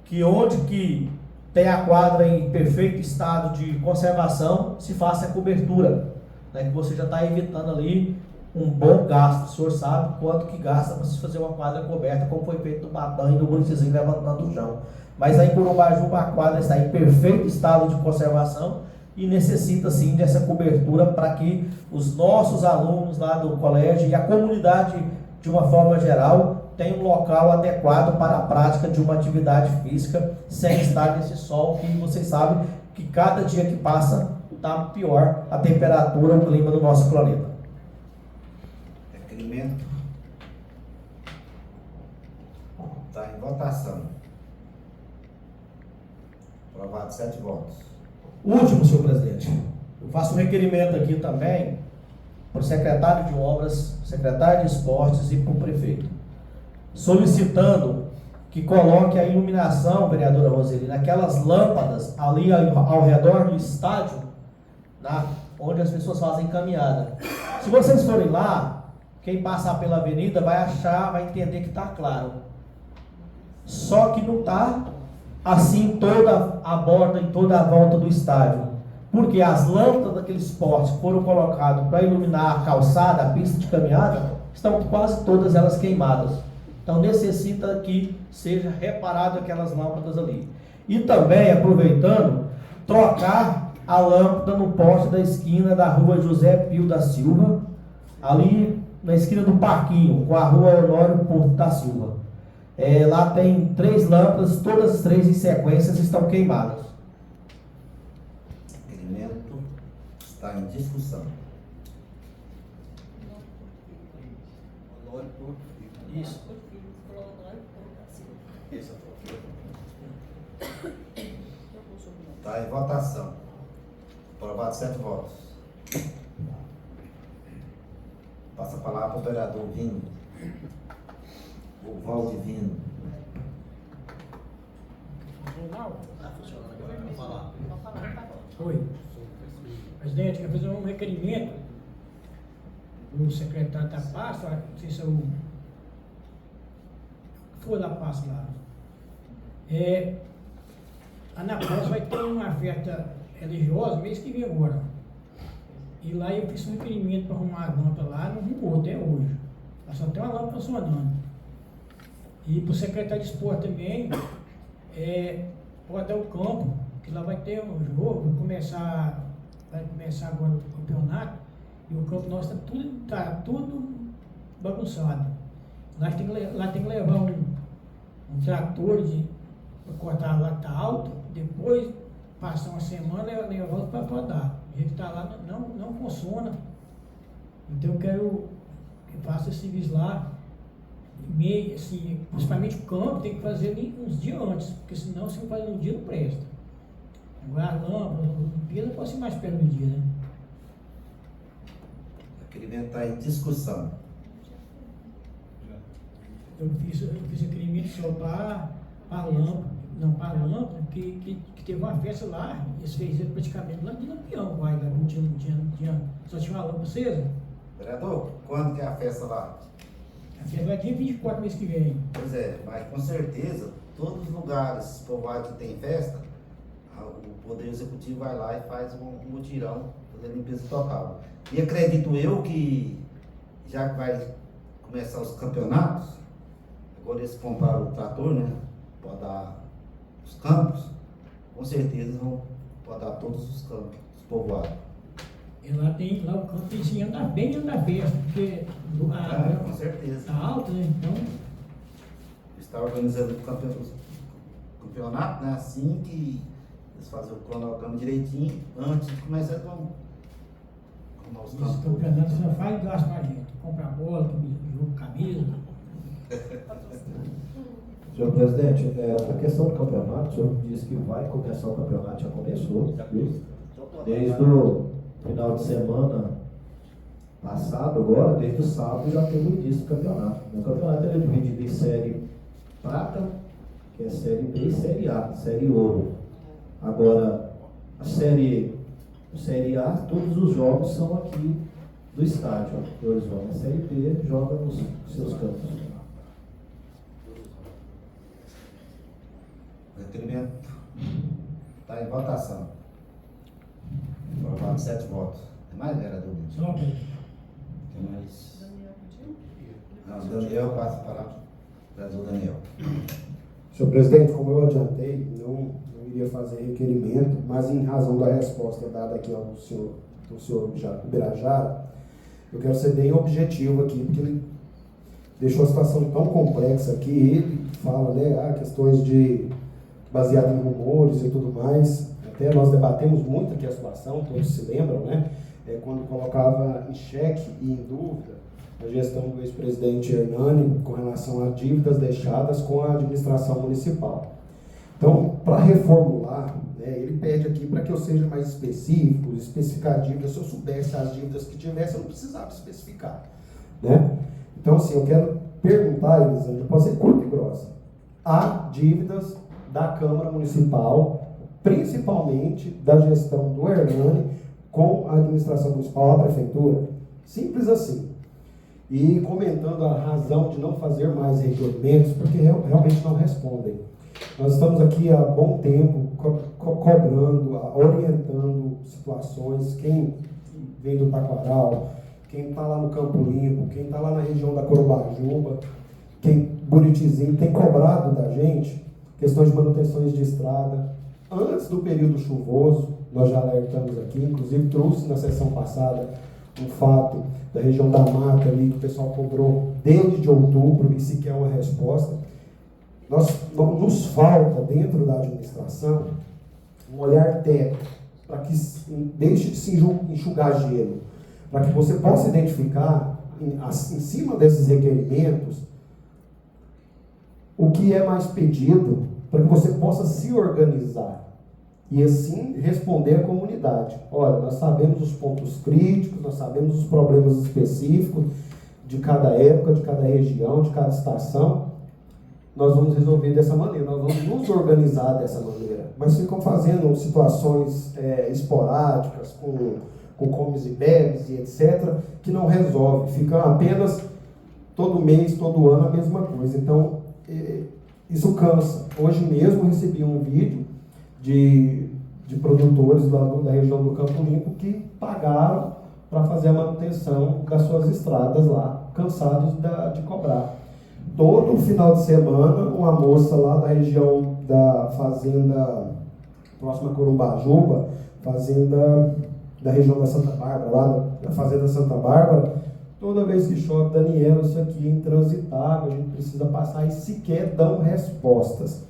que onde que tem a quadra em perfeito estado de conservação, se faça a cobertura, né, que você já está evitando ali um bom gasto. O senhor sabe quanto que gasta para se fazer uma quadra coberta, como foi feito no Batã e no Bonicezinho levantando o chão. Mas aí em Corumbajuba a quadra está em perfeito estado de conservação e necessita sim dessa cobertura para que os nossos alunos lá do colégio e a comunidade de uma forma geral tenham um local adequado para a prática de uma atividade física sem estar nesse sol que vocês sabem que cada dia que passa está pior a temperatura, o clima do nosso planeta. Requerimento está em votação. Aprovado 7 votos. Último, senhor presidente, eu faço um requerimento aqui também para o secretário de Obras, secretário de Esportes e para o prefeito, solicitando que coloque a iluminação, vereadora Roseli, naquelas lâmpadas ali ao redor do estádio, onde as pessoas fazem caminhada. Se vocês forem lá, quem passar pela avenida vai entender que está claro. Só que não está assim toda a borda e toda a volta do estádio, porque as lâmpadas daqueles postes que foram colocadas para iluminar a calçada, a pista de caminhada, estão quase todas elas queimadas. Então necessita que seja reparado aquelas lâmpadas ali. E também, aproveitando, trocar a lâmpada no poste da esquina da rua José Pio da Silva, ali na esquina do Parquinho, com a rua Honório Porto da Silva. Lá tem 3 lâmpadas, todas as 3 em sequência estão queimadas. O requerimento está em discussão. Isso. Está em votação. Aprovado 7 votos. Passa a palavra para o vereador Vino. O Valdivino. Oi. Presidente, quer fazer um requerimento do secretário da pasta, não sei se é o for da pasta lá. A Anapolis vai ter uma festa religiosa mês que vem agora. E lá eu fiz um requerimento para arrumar a lâmpada lá, não arrumou até hoje. Lá só tem uma lâmpada funcionando. E para o secretário de esporte também, pode dar o campo, que lá vai ter um jogo, vai começar agora o campeonato, e o campo nosso está tudo bagunçado. Lá tem que levar um trator para cortar lá que está alto, depois passar uma semana e levar para podar. O jeito que está lá não funciona. Então eu quero que faça esse serviço lá. Meio, assim, principalmente o campo tem que fazer uns dias antes, porque senão se não fazer no dia não presta. Agora a lâmpada, a Olimpíada pode ser mais perto do dia, né? O requerimento está em discussão. Eu fiz requerimento só para a lâmpada, que teve uma festa lá, eles fizeram praticamente lá de Lampião, lá não tinha, só tinha uma lâmpada acesa. Vereador, quando que é a festa lá? A festa vai dia 24 mês que vem. Pois é, mas com certeza, todos os lugares povoados que tem festa, o Poder Executivo vai lá e faz um mutirão, fazer limpeza total. E acredito eu que, já que vai começar os campeonatos, agora eles compraram o trator, né, para dar os campos, com certeza vão podar todos os campos, os povoados. E lá o campo tem que andar bem dentro da festa, porque a água Com certeza. está alta, né? Então, Está organizando o campeonato, né, assim que eles fazem o cronograma direitinho, antes de começar a arrumar os esse campos. campeonato só faz gasto pra gente. Comprar bola, jogo, camisa. Senhor presidente, a questão do campeonato, o senhor disse que vai começar o campeonato, já começou, viu? Desde o final de semana passado, agora, desde o sábado, já teve o início do campeonato. O campeonato é dividido em série prata, que é série B, e série A, série ouro. Agora, a série A, todos os jogos são aqui do estádio, que eles vão. A série B joga nos seus campos. O requerimento está em votação. Aprovado 7 votos. Tem mais, vereador? Só que Tem mais? Não, Daniel passa para o vereador Daniel. Senhor presidente, como eu adiantei, não iria fazer requerimento, mas em razão da resposta dada aqui ao senhor Birajara, eu quero ser bem objetivo aqui, porque ele deixou a situação tão complexa aqui. Ele fala, né, questões baseado em rumores e tudo mais. Até nós debatemos muito aqui a situação, todos se lembram, né? Quando colocava em xeque e em dúvida a gestão do ex-presidente Hernani com relação a dívidas deixadas com a administração municipal. Então, para reformular, né, ele pede aqui para que eu seja mais específico, especificar dívidas. Se eu soubesse as dívidas que tivesse, eu não precisava especificar, né? Então, assim, eu quero perguntar, Elisângela, pode ser curta e grossa. Há dívidas da Câmara Municipal, principalmente da gestão do Hernani, com a administração municipal, a prefeitura? Simples assim. E comentando a razão de não fazer mais requerimentos, porque realmente não respondem. Nós estamos aqui há bom tempo cobrando, orientando situações. Quem vem do Taquaral, quem está lá no Campo Limpo, quem está lá na região da Corubajuba, Buritizinho, tem cobrado da gente questões de manutenções de estrada. Antes do período chuvoso, nós já alertamos aqui, inclusive trouxe na sessão passada um fato da região da Mata ali, que o pessoal cobrou desde outubro e sequer uma resposta. Nos falta, dentro da administração, um olhar técnico, para que deixe de se enxugar gelo, para que você possa identificar, em cima desses requerimentos, o que é mais pedido, para que você possa se organizar e assim responder à comunidade. Olha, nós sabemos os pontos críticos, nós sabemos os problemas específicos de cada época, de cada região, de cada estação. Nós vamos resolver dessa maneira, nós vamos nos organizar dessa maneira. Mas ficam fazendo situações esporádicas, com comes e bebes e etc., que não resolve, fica apenas todo mês, todo ano a mesma coisa. Então, isso cansa. Hoje mesmo eu recebi um vídeo de produtores da região do Campo Limpo que pagaram para fazer a manutenção das suas estradas lá, cansados de cobrar. Todo final de semana, uma moça lá da região da fazenda próxima a Corubajuba, fazenda da região da Santa Bárbara, lá da fazenda Santa Bárbara, toda vez que chove, Daniel, isso aqui é intransitável, a gente precisa passar e sequer dão respostas.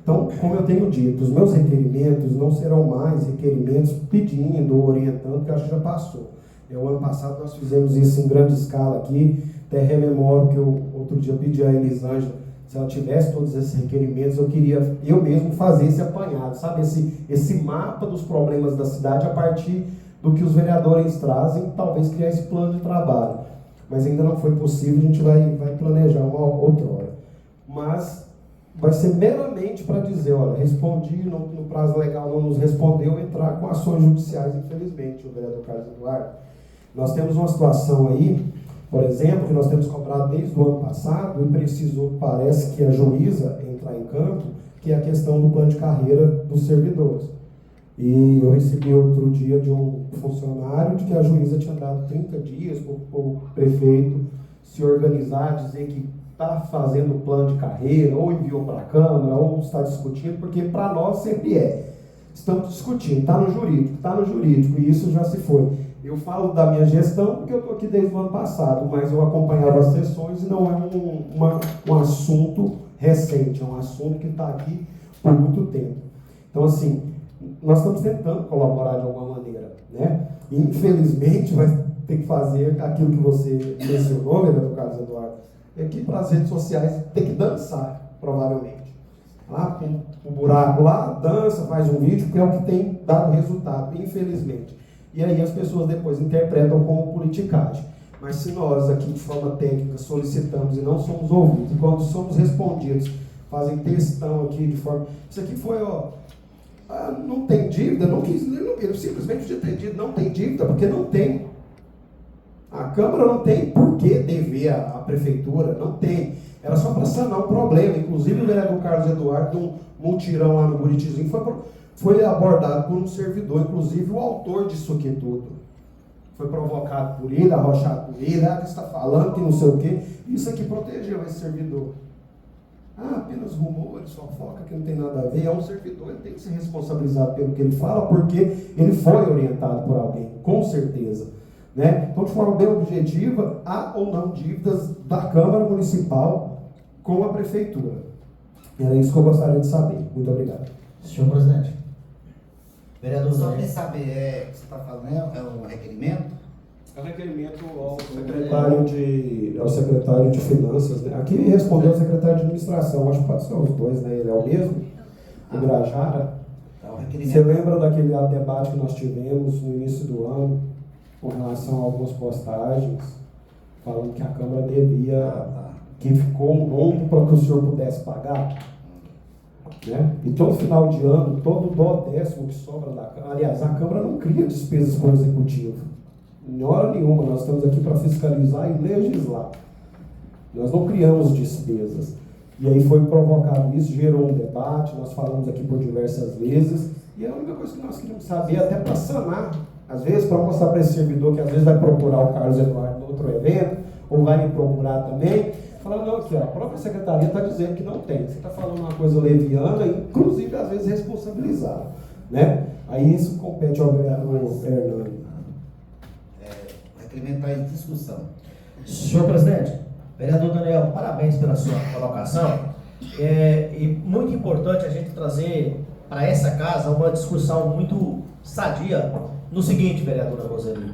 Então, como eu tenho dito, os meus requerimentos não serão mais requerimentos pedindo ou orientando, que eu acho que já passou. O ano passado nós fizemos isso em grande escala aqui, até rememoro que eu outro dia pedi a Elisângela, se ela tivesse todos esses requerimentos, eu queria eu mesmo fazer esse apanhado, sabe? Esse mapa dos problemas da cidade a partir do que os vereadores trazem, talvez criar esse plano de trabalho. Mas ainda não foi possível, a gente vai planejar uma outra hora. Mas vai ser meramente para dizer, olha, respondi, no prazo legal não nos respondeu, entrar com ações judiciais, infelizmente, o vereador Carlos Eduardo. Nós temos uma situação aí Por exemplo, que nós temos cobrado desde o ano passado, e precisou, parece que a juíza entrar em campo, que é a questão do plano de carreira dos servidores. E eu recebi outro dia de um funcionário de que a juíza tinha dado 30 dias para o prefeito se organizar, dizer que está fazendo o plano de carreira, ou enviou para a Câmara, ou está discutindo, porque para nós sempre estamos discutindo, está no jurídico, e isso já se foi. Eu falo da minha gestão porque eu estou aqui desde o ano passado, mas eu acompanhava as sessões e não é um assunto recente, é um assunto que está aqui por muito tempo. Então, assim, nós estamos tentando colaborar de alguma maneira, né? E, infelizmente, vai ter que fazer aquilo que você mencionou, vereador Carlos Eduardo, é que para as redes sociais tem que dançar, provavelmente. Lá, com um buraco lá, dança, faz um vídeo, que é o que tem dado resultado, infelizmente. E aí as pessoas depois interpretam como politicagem. Mas se nós aqui de forma técnica solicitamos e não somos ouvidos, e quando somos respondidos, fazem textão aqui de forma... Isso aqui foi, não tem dívida, ele simplesmente podia ter dito, não tem dívida, porque não tem. A Câmara não tem por que dever a Prefeitura, não tem. Era só para sanar um problema. Inclusive o vereador Carlos Eduardo, um mutirão lá no Buritizinho, foi abordado por um servidor, inclusive o autor disso aqui tudo. Foi provocado por ele, arrochado por ele, que está falando, que não sei o quê. Isso aqui protegeu esse servidor. Apenas rumores, fofoca, que não tem nada a ver. É um servidor, ele tem que ser responsabilizado pelo que ele fala, porque ele foi orientado por alguém, com certeza. Né? Então, de forma bem objetiva, há ou não dívidas da Câmara Municipal com a Prefeitura. Era isso que eu gostaria de saber. Muito obrigado. Senhor presidente. Vereador Só Zé. para saber, o que você está falando é um requerimento? É um requerimento ao secretário de Finanças, né? Aqui respondeu o secretário de Administração, acho que pode ser os dois, né? Ele é o mesmo, o Birajara. Você lembra daquele debate que nós tivemos no início do ano, com relação a algumas postagens, falando que a Câmara devia, que ficou um rombo para que o senhor pudesse pagar? Né? E todo final de ano, todo décimo que sobra da Câmara, aliás, a Câmara não cria despesas para o Executivo. Em hora nenhuma, nós estamos aqui para fiscalizar e legislar. Nós não criamos despesas. E aí foi provocado isso, gerou um debate, nós falamos aqui por diversas vezes, e a única coisa que nós queríamos saber, até para sanar, às vezes, para mostrar para esse servidor que às vezes vai procurar o Carlos Eduardo no outro evento, ou vai me procurar também, falando, não, aqui, ó, a própria secretaria está dizendo que não tem. Você está falando uma coisa leviana, inclusive, às vezes, responsabilizar. Né? Aí isso compete ao vereador Fernando. O requerimento está em discussão. Senhor presidente, vereador Daniel, parabéns pela sua colocação. E muito importante a gente trazer para essa casa uma discussão muito sadia no seguinte, vereadora Roseli.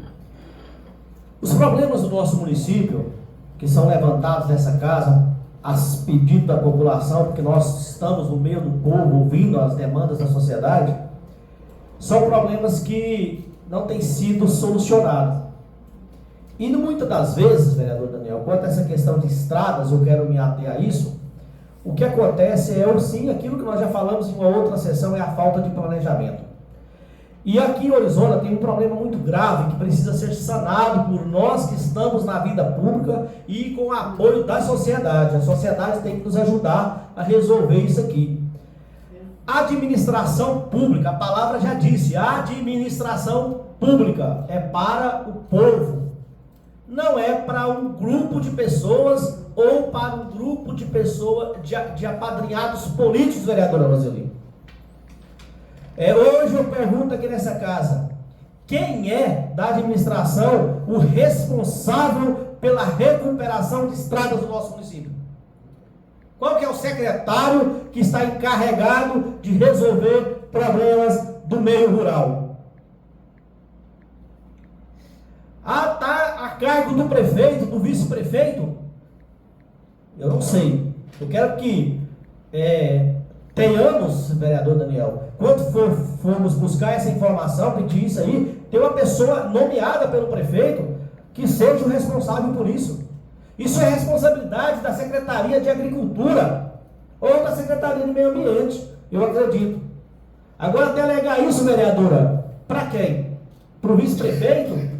Os problemas do nosso município, que são levantados nessa casa, a pedido da população, porque nós estamos no meio do povo, ouvindo as demandas da sociedade, são problemas que não têm sido solucionados. E muitas das vezes, vereador Daniel, quanto a essa questão de estradas, eu quero me ater a isso, o que acontece sim, aquilo que nós já falamos em uma outra sessão, é a falta de planejamento. E aqui em Orizona tem um problema muito grave que precisa ser sanado por nós que estamos na vida pública e com o apoio da sociedade. A sociedade tem que nos ajudar a resolver isso aqui. Administração pública, a palavra já disse, administração pública é para o povo. Não é para um grupo de pessoas ou para um grupo de pessoas, de apadrinhados políticos, vereadora Roseli. Hoje eu pergunto aqui nessa casa, quem é da administração o responsável pela recuperação de estradas do nosso município? Qual que é o secretário que está encarregado de resolver problemas do meio rural? Está a cargo do prefeito, do vice-prefeito? Eu não sei. Eu quero que tenhamos, vereador Daniel, quando formos buscar essa informação, pedir isso aí, ter uma pessoa nomeada pelo prefeito que seja o responsável por isso. Isso é responsabilidade da Secretaria de Agricultura ou da Secretaria de Meio Ambiente, eu acredito. Agora, delegar isso, vereadora, para quem? Para o vice-prefeito?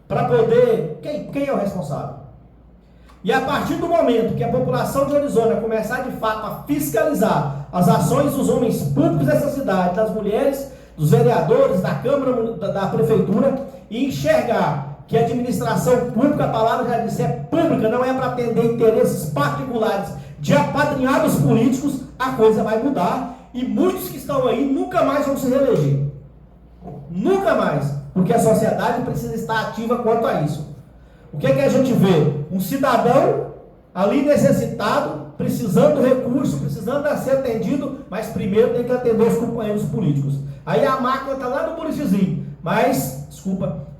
Para poder... Quem é o responsável? E a partir do momento que a população de Orizona começar de fato a fiscalizar as ações dos homens públicos dessa cidade, das mulheres, dos vereadores, da Câmara, da Prefeitura, e enxergar que a administração pública, a palavra já disse, é pública, não é para atender interesses particulares de apadrinhados políticos, a coisa vai mudar e muitos que estão aí nunca mais vão se reeleger. Nunca mais, porque a sociedade precisa estar ativa quanto a isso. O que é que a gente vê? Um cidadão ali necessitado, precisando de recurso, precisando ser atendido, mas primeiro tem que atender os companheiros políticos. Aí a máquina está lá no município, mas,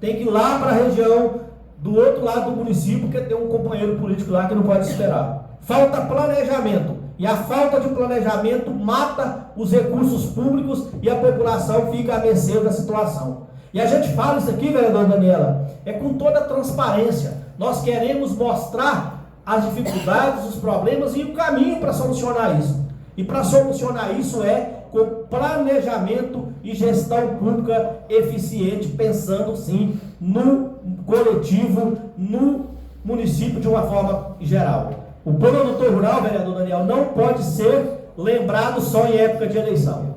tem que ir lá para a região do outro lado do município, porque tem um companheiro político lá que não pode esperar. Falta planejamento, e a falta de planejamento mata os recursos públicos e a população fica à mercê da situação. E a gente fala isso aqui, vereadora Daniela, é com toda a transparência. Nós queremos mostrar as dificuldades, os problemas e o caminho para solucionar isso. E para solucionar isso é com planejamento e gestão pública eficiente, pensando sim no coletivo, no município de uma forma geral. O produtor rural, vereador Daniel, não pode ser lembrado só em época de eleição.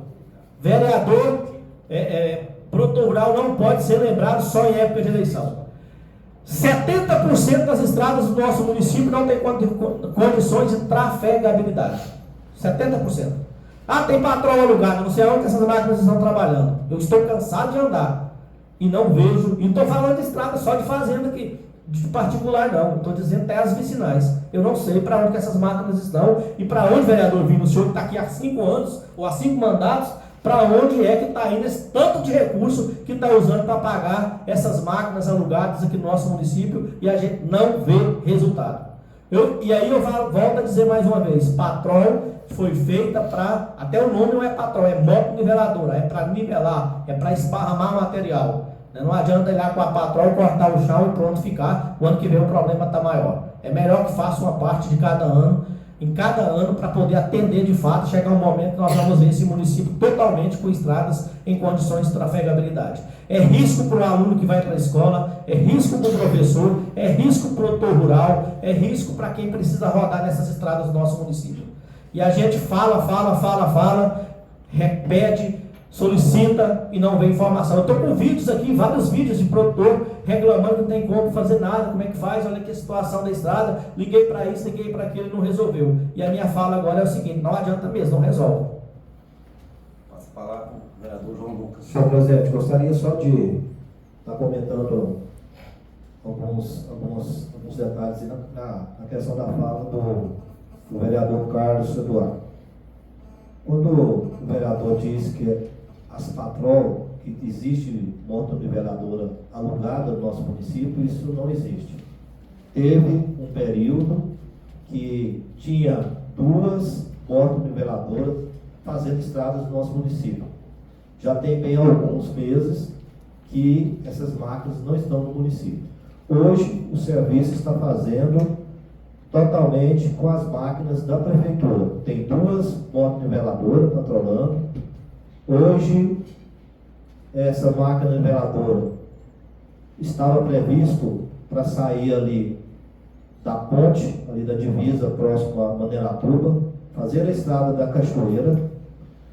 Vereador, produtor rural não pode ser lembrado só em época de eleição. 70% das estradas do nosso município não tem condições de trafegabilidade. 70%. Ah, tem patrão alugado, não sei onde essas máquinas estão trabalhando. Eu estou cansado de andar e não vejo, e não estou falando de estrada só de fazenda aqui, de particular não, estou dizendo até as vicinais. Eu não sei para onde que essas máquinas estão e para onde, vereador Vino, o senhor que está aqui há 5 anos ou há 5 mandatos, para onde é que está indo esse tanto de recurso que está usando para pagar essas máquinas alugadas aqui no nosso município e a gente não vê resultado. E aí eu volto a dizer mais uma vez, patrol foi feita para, até o nome não é patrol, é moto niveladora, é para nivelar, é para esparramar material. Não adianta ir lá com a patrol, cortar o chão e pronto ficar, o ano que vem o problema está maior. É melhor que faça uma parte de cada ano, em cada ano, para poder atender de fato, chegar um momento que nós vamos ver esse município totalmente com estradas em condições de trafegabilidade. É risco para o aluno que vai para a escola, é risco para o professor, é risco para o produtor rural, é risco para quem precisa rodar nessas estradas do nosso município. E a gente fala, repete, solicita e não vê informação. Eu estou com vídeos aqui, vários vídeos de produtor reclamando que não tem como fazer nada, como é que faz, olha aqui a situação da estrada, liguei para isso, liguei para aquilo e não resolveu. E a minha fala agora é o seguinte, não adianta mesmo, não resolve. Passo a palavra para o vereador João Lucas. Senhor presidente, gostaria só de estar comentando alguns detalhes na questão da fala do vereador Carlos Eduardo. Quando o vereador diz que as patrol, que existe motoniveladora alugada no nosso município, isso não existe. Teve um período que tinha 2 motoniveladoras fazendo estradas no nosso município. Já tem bem alguns meses que essas máquinas não estão no município. Hoje o serviço está fazendo totalmente com as máquinas da prefeitura. Tem 2 motoniveladoras patrolando. Hoje, essa máquina niveladora estava previsto para sair ali da ponte, ali da divisa, próximo a Mandelatuba, fazer a estrada da Cachoeira,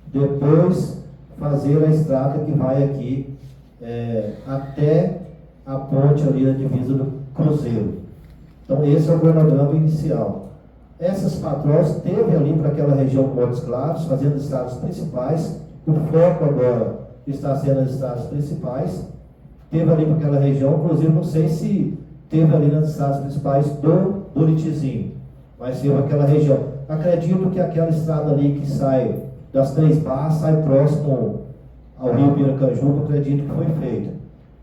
depois fazer a estrada que vai aqui até a ponte ali da divisa do Cruzeiro. Então esse é o cronograma inicial. Essas patrões teve ali para aquela região de Montes Claros, fazendo estradas principais. O foco agora está sendo as estradas principais. Teve ali para aquela região, inclusive não sei se teve ali nas estradas principais do Buritizinho, mas teve aquela região. Acredito que aquela estrada ali que sai das 3 Barras, sai próximo ao Rio Piracanjuba, acredito que foi feita.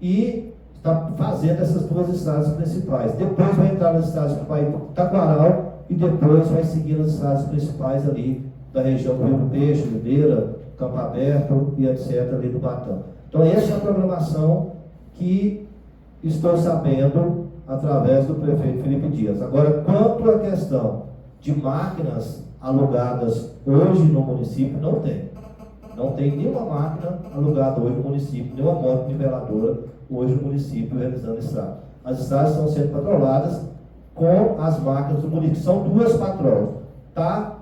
E está fazendo essas 2 estradas principais. Depois vai entrar nas estradas principais do Taquaral e depois vai seguir nas estradas principais ali da região do Rio do Peixe, Ribeira, Campo Aberto e etc. ali do Batão. Então essa é a programação que estou sabendo através do prefeito Felipe Dias. Agora, quanto à questão de máquinas alugadas hoje no município, não tem. Não tem nenhuma máquina alugada hoje no município, nenhuma moto niveladora hoje no município realizando estrada. As estradas estão sendo patroladas com as máquinas do município. São 2 patrolas. Está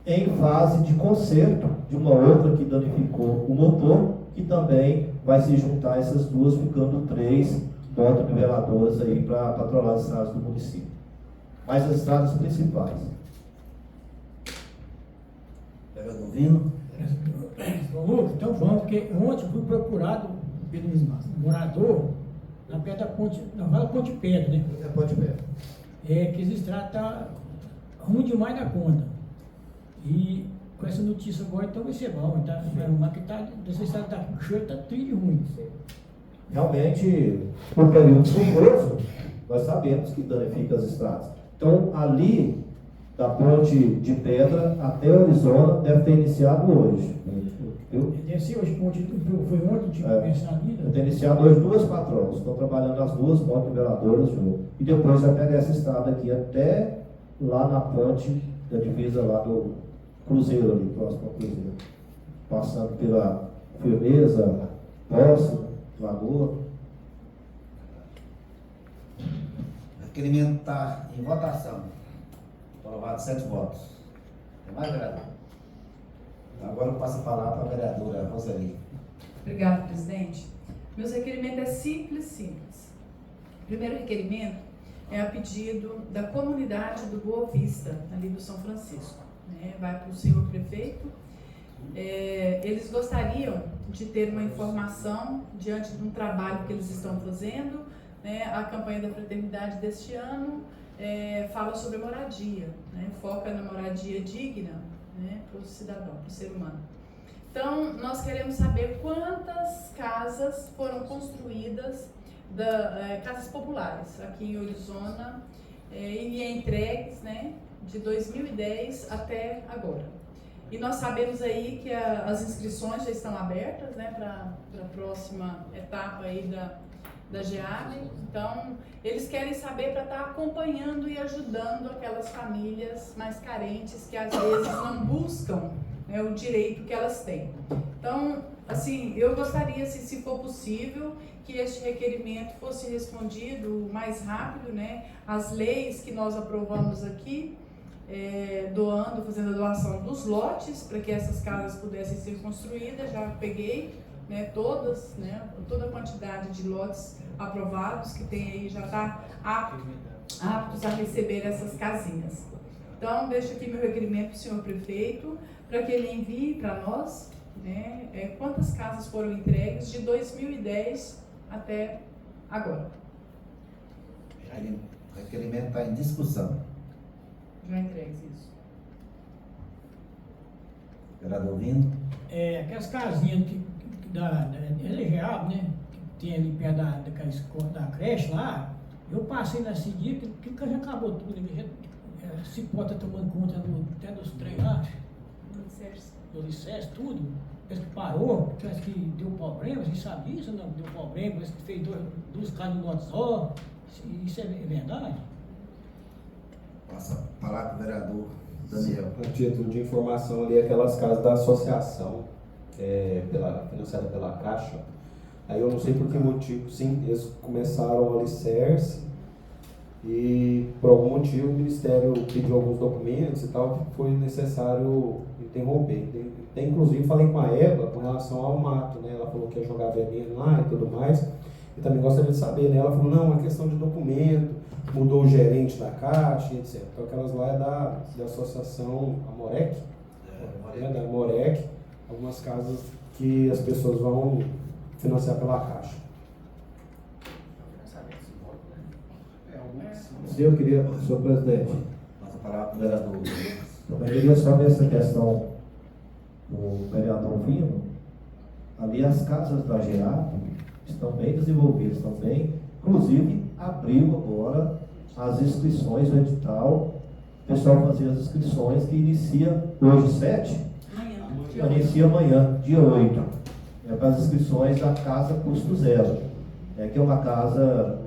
em fase de conserto de uma outra que danificou o motor, que também vai se juntar a essas 2, ficando 3 motoniveladoras aí para patrolar as estradas do município. Mas as estradas principais. Pega ouvindo? Lucas, então vamos, porque ontem eu fui procurado pelo morador na perto da ponte, na Vala Ponte Pedra, né? É Ponte Pedra. Que esse estrada está ruim demais da conta. E com essa notícia agora, então vai ser bom. Tá? Mas que tá, dessa estrada está cheio, está trilho ruim. Realmente, no período chuvoso, nós sabemos que danifica as estradas. Então, ali, da Ponte de Pedra até Arizona, deve ter iniciado hoje. Desceu hoje, foi ontem, tinha começado ali. Deve ter iniciado hoje 2 patrolas. Estão trabalhando as 2 motoniveladoras junto. E depois vai pegar essa estrada aqui até lá na ponte da divisa lá do Cruzeiro, ali, próximo ao Cruzeiro. Passando pela Firmeza, Poço, Lagoa. O requerimento está em votação. Aprovado 7 votos. É mais, vereador? Então, agora eu passo a palavra para a vereadora Roseli. Obrigada, presidente. Meus requerimentos é simples. O primeiro requerimento é a pedido da comunidade do Boa Vista, ali do São Francisco. Vai para o senhor prefeito. Eles gostariam de ter uma informação diante de um trabalho que eles estão fazendo. A campanha da fraternidade deste ano fala sobre a moradia, foca na moradia digna, para o cidadão, para o ser humano. Então, nós queremos saber quantas casas foram construídas, casas populares, aqui em Orizona, e entregues, de 2010 até agora. E nós sabemos aí que as inscrições já estão abertas, para a próxima etapa aí da GEAB. Então, eles querem saber para estar acompanhando e ajudando aquelas famílias mais carentes que às vezes não buscam o direito que elas têm. Então, assim, eu gostaria, se for possível, que este requerimento fosse respondido o mais rápido, as leis que nós aprovamos aqui, fazendo a doação dos lotes para que essas casas pudessem ser construídas. Já peguei toda a quantidade de lotes aprovados que tem aí, já está aptos a receber essas casinhas. Então, deixo aqui meu requerimento para o senhor prefeito, para que ele envie para nós quantas casas foram entregues de 2010 até agora. O requerimento está em discussão. Já entregues isso. Vereador ouvindo? Aquelas casinhas da GEAB, que tem ali perto da creche lá, eu passei nesse dia que já acabou tudo, se pode estar tomando conta até dos trem lá, do alicerce, tudo. Parece que parou, parece que deu problema, você sabe isso? Não deu problema, parece que fez 2 casas no lote só. Isso é verdade? Passa a palavra para o vereador Daniel. A título de informação ali, aquelas casas da associação, financiada pela Caixa. Aí eu não sei por que motivo, sim, eles começaram o alicerce e por algum motivo o Ministério pediu alguns documentos e tal, foi necessário interromper. Inclusive falei com a Eva com relação ao mato, Ela falou que ia jogar veneno lá e tudo mais. E também gostaria de saber, Ela falou, não, é questão de documento, mudou o gerente da Caixa, etc. Então aquelas lá é da associação Amorec, da Amorec, algumas casas que as pessoas vão financiar pela Caixa. Senhor presidente, Passa a palavra para o vereador. eu queria só ver essa questão do vereador Vino. Ali as casas da GEAB estão bem desenvolvidas, estão bem. Inclusive, abriu agora as inscrições do edital. O pessoal fazia as inscrições que inicia hoje 7? Inicia amanhã, dia 8. Para as inscrições da Casa Custo Zero. Que é uma casa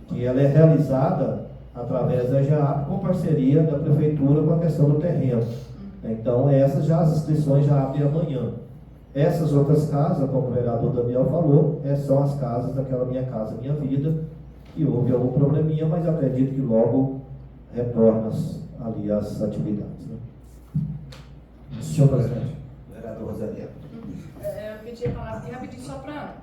que ela é realizada através da GEAB com parceria da Prefeitura com a questão do terreno. Então, essas as inscrições já abrem amanhã. Essas outras casas, como o vereador Daniel falou, são as casas daquela Minha Casa Minha Vida, que houve algum probleminha, mas acredito que logo retorna ali às atividades. Né? Senhor presidente. Vereador Roseli. Eu pedi a palavra aqui rapidinho só para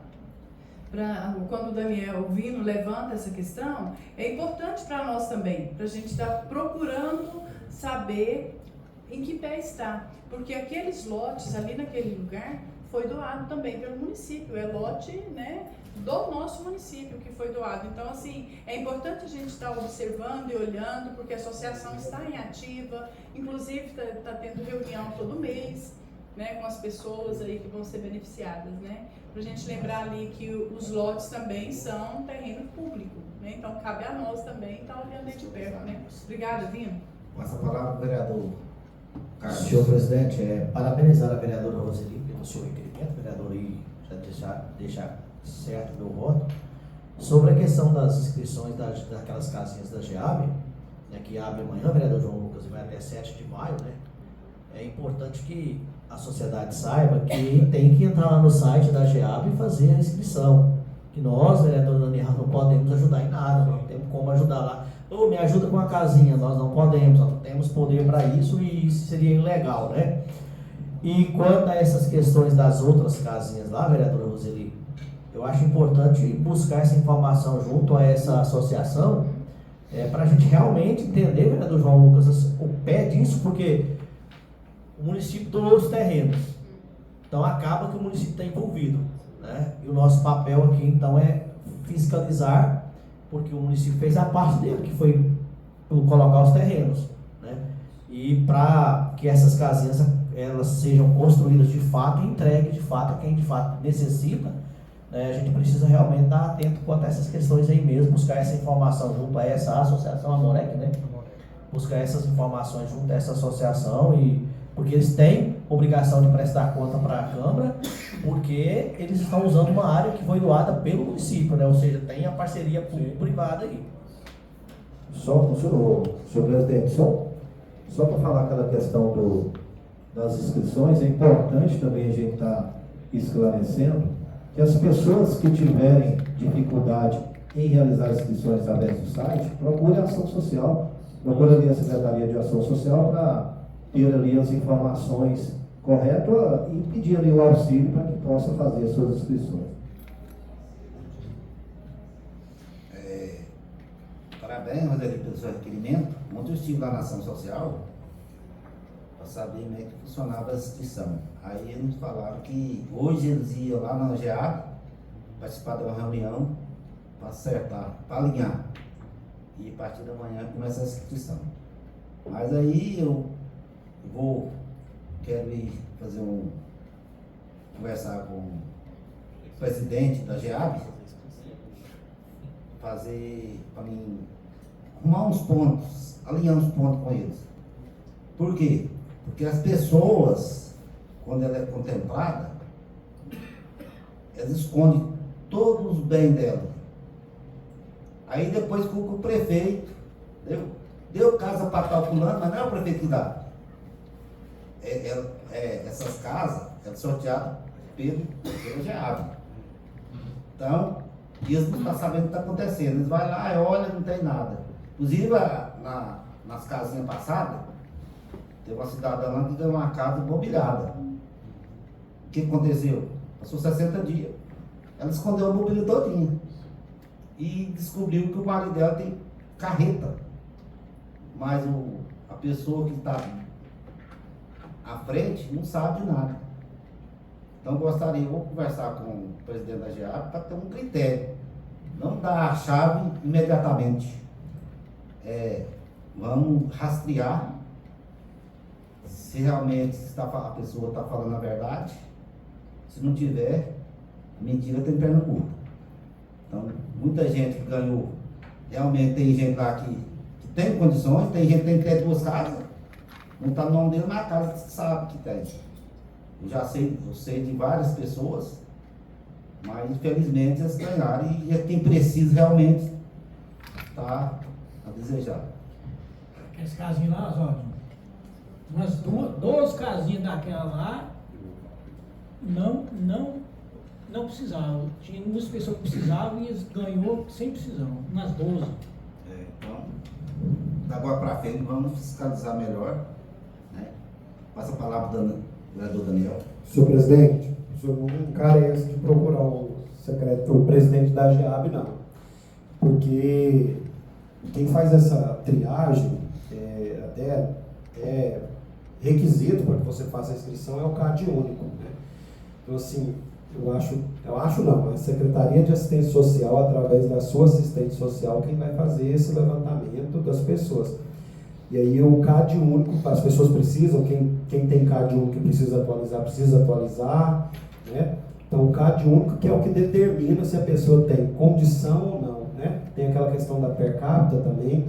quando o Daniel Vino levanta essa questão, é importante para nós também, para a gente estar procurando saber em que pé está, porque aqueles lotes ali naquele lugar foi doado também pelo município, é lote, né, do nosso município que foi doado. Então, assim, é importante a gente estar observando e olhando, porque a associação está em ativa, inclusive está tendo reunião todo mês, né, com as pessoas aí que vão ser beneficiadas, né, para a gente lembrar ali que os lotes também são terreno público, né, então cabe a nós também estar olhando aí de perto, né. Obrigada, Vino. Passa a palavra ao vereador Carlos. Senhor presidente, parabenizar a vereadora Roseli pelo seu requerimento, vereador, e já deixar certo o meu voto. Sobre a questão das inscrições daquelas casinhas da GEAB, né, que abre amanhã, vereador João Lucas, e vai até 7 de maio, né, é importante que a sociedade saiba que tem que entrar lá no site da GEAB e fazer a inscrição. Que nós, vereador Daniel, não podemos ajudar em nada, não temos como ajudar lá. Me ajuda com a casinha, nós não podemos, nós não temos poder para isso e isso seria ilegal, né? E quanto a essas questões das outras casinhas lá, vereadora Roseli, eu acho importante buscar essa informação junto a essa associação, para a gente realmente entender, vereador João Lucas, o pé disso, porque o município doou os terrenos, então acaba que o município está envolvido, né? E o nosso papel aqui, então, é fiscalizar, porque o município fez a parte dele, que foi colocar os terrenos, né? E para que essas casinhas elas sejam construídas de fato e entregues de fato a quem de fato necessita, né? A gente precisa realmente estar atento quanto a essas questões aí mesmo, buscar essa informação junto a essa associação, a Morec, né? Buscar essas informações junto a essa associação, porque eles têm obrigação de prestar conta para a Câmara, porque eles estão usando uma área que foi doada pelo município, né? Ou seja, tem a parceria público-privada aí. Senhor presidente, só para falar aquela questão das inscrições, é importante também a gente estar esclarecendo que as pessoas que tiverem dificuldade em realizar as inscrições através do site, procure a ação social, procure ali a Secretaria de Ação Social para ter ali as informações corretas e pedir ali o auxílio para que possa fazer as suas inscrições. Parabéns, Roseli, pelo seu requerimento. Ontem eu estive lá na Ação Social para saber como é que funcionava a inscrição. Aí eles falaram que hoje eles iam lá na GEAB participar de uma reunião para acertar, para alinhar. E a partir da manhã começa a inscrição. Mas aí eu quero ir conversar com o presidente da GEAB, para mim arrumar uns pontos, alinhar uns pontos com eles. Por quê? Porque as pessoas, quando ela é contemplada, elas escondem todos os bens dela. Aí depois fica o prefeito, deu casa para tal fulano, mas não é o prefeito que dá. Essas casas, elas são sorteadas pelo GEAB. Então, eles não estão sabendo o que está acontecendo. Eles vão lá, olha, não tem nada. Inclusive, nas casinhas passadas, teve uma cidadã lá que ganhou uma casa imobiliada. O que aconteceu? Passou 60 dias. Ela escondeu a mobília todinha. E descobriu que o marido dela tem carreta. Mas a pessoa que está à frente não sabe de nada. Então vou conversar com o presidente da GEAB para ter um critério. Não dar a chave imediatamente. Vamos rastrear se realmente a pessoa está falando a verdade. Se não tiver, mentira tem perna curta. Então, muita gente que ganhou, realmente tem gente lá que tem condições, tem gente que tem que ter 2 casas, não está no nome dele, mas a casa sabe que tem. Eu sei de várias pessoas, mas infelizmente eles ganharam e quem precisa realmente está a desejar. Aquelas casinhas lá, Osório, umas 12 casinhas daquela lá, não precisavam. Tinha muitas pessoas que precisavam e eles ganhou sem precisão, umas 12. Então, da agora para frente vamos fiscalizar melhor, né? Passa a palavra para o vereador Daniel. Senhor presidente, o senhor não carece de procurar o presidente da GEAB, não. Porque quem faz essa triagem, até requisito para que você faça a inscrição, é o CAD único, né? Então, assim, eu acho não, a Secretaria de Assistência Social, através da sua assistente social, quem vai fazer esse levantamento das pessoas. E aí o CAD único, as pessoas precisam, quem tem CAD único que precisa atualizar, né? Então o CAD único que é o que determina se a pessoa tem condição ou não, né? Tem aquela questão da per capita também,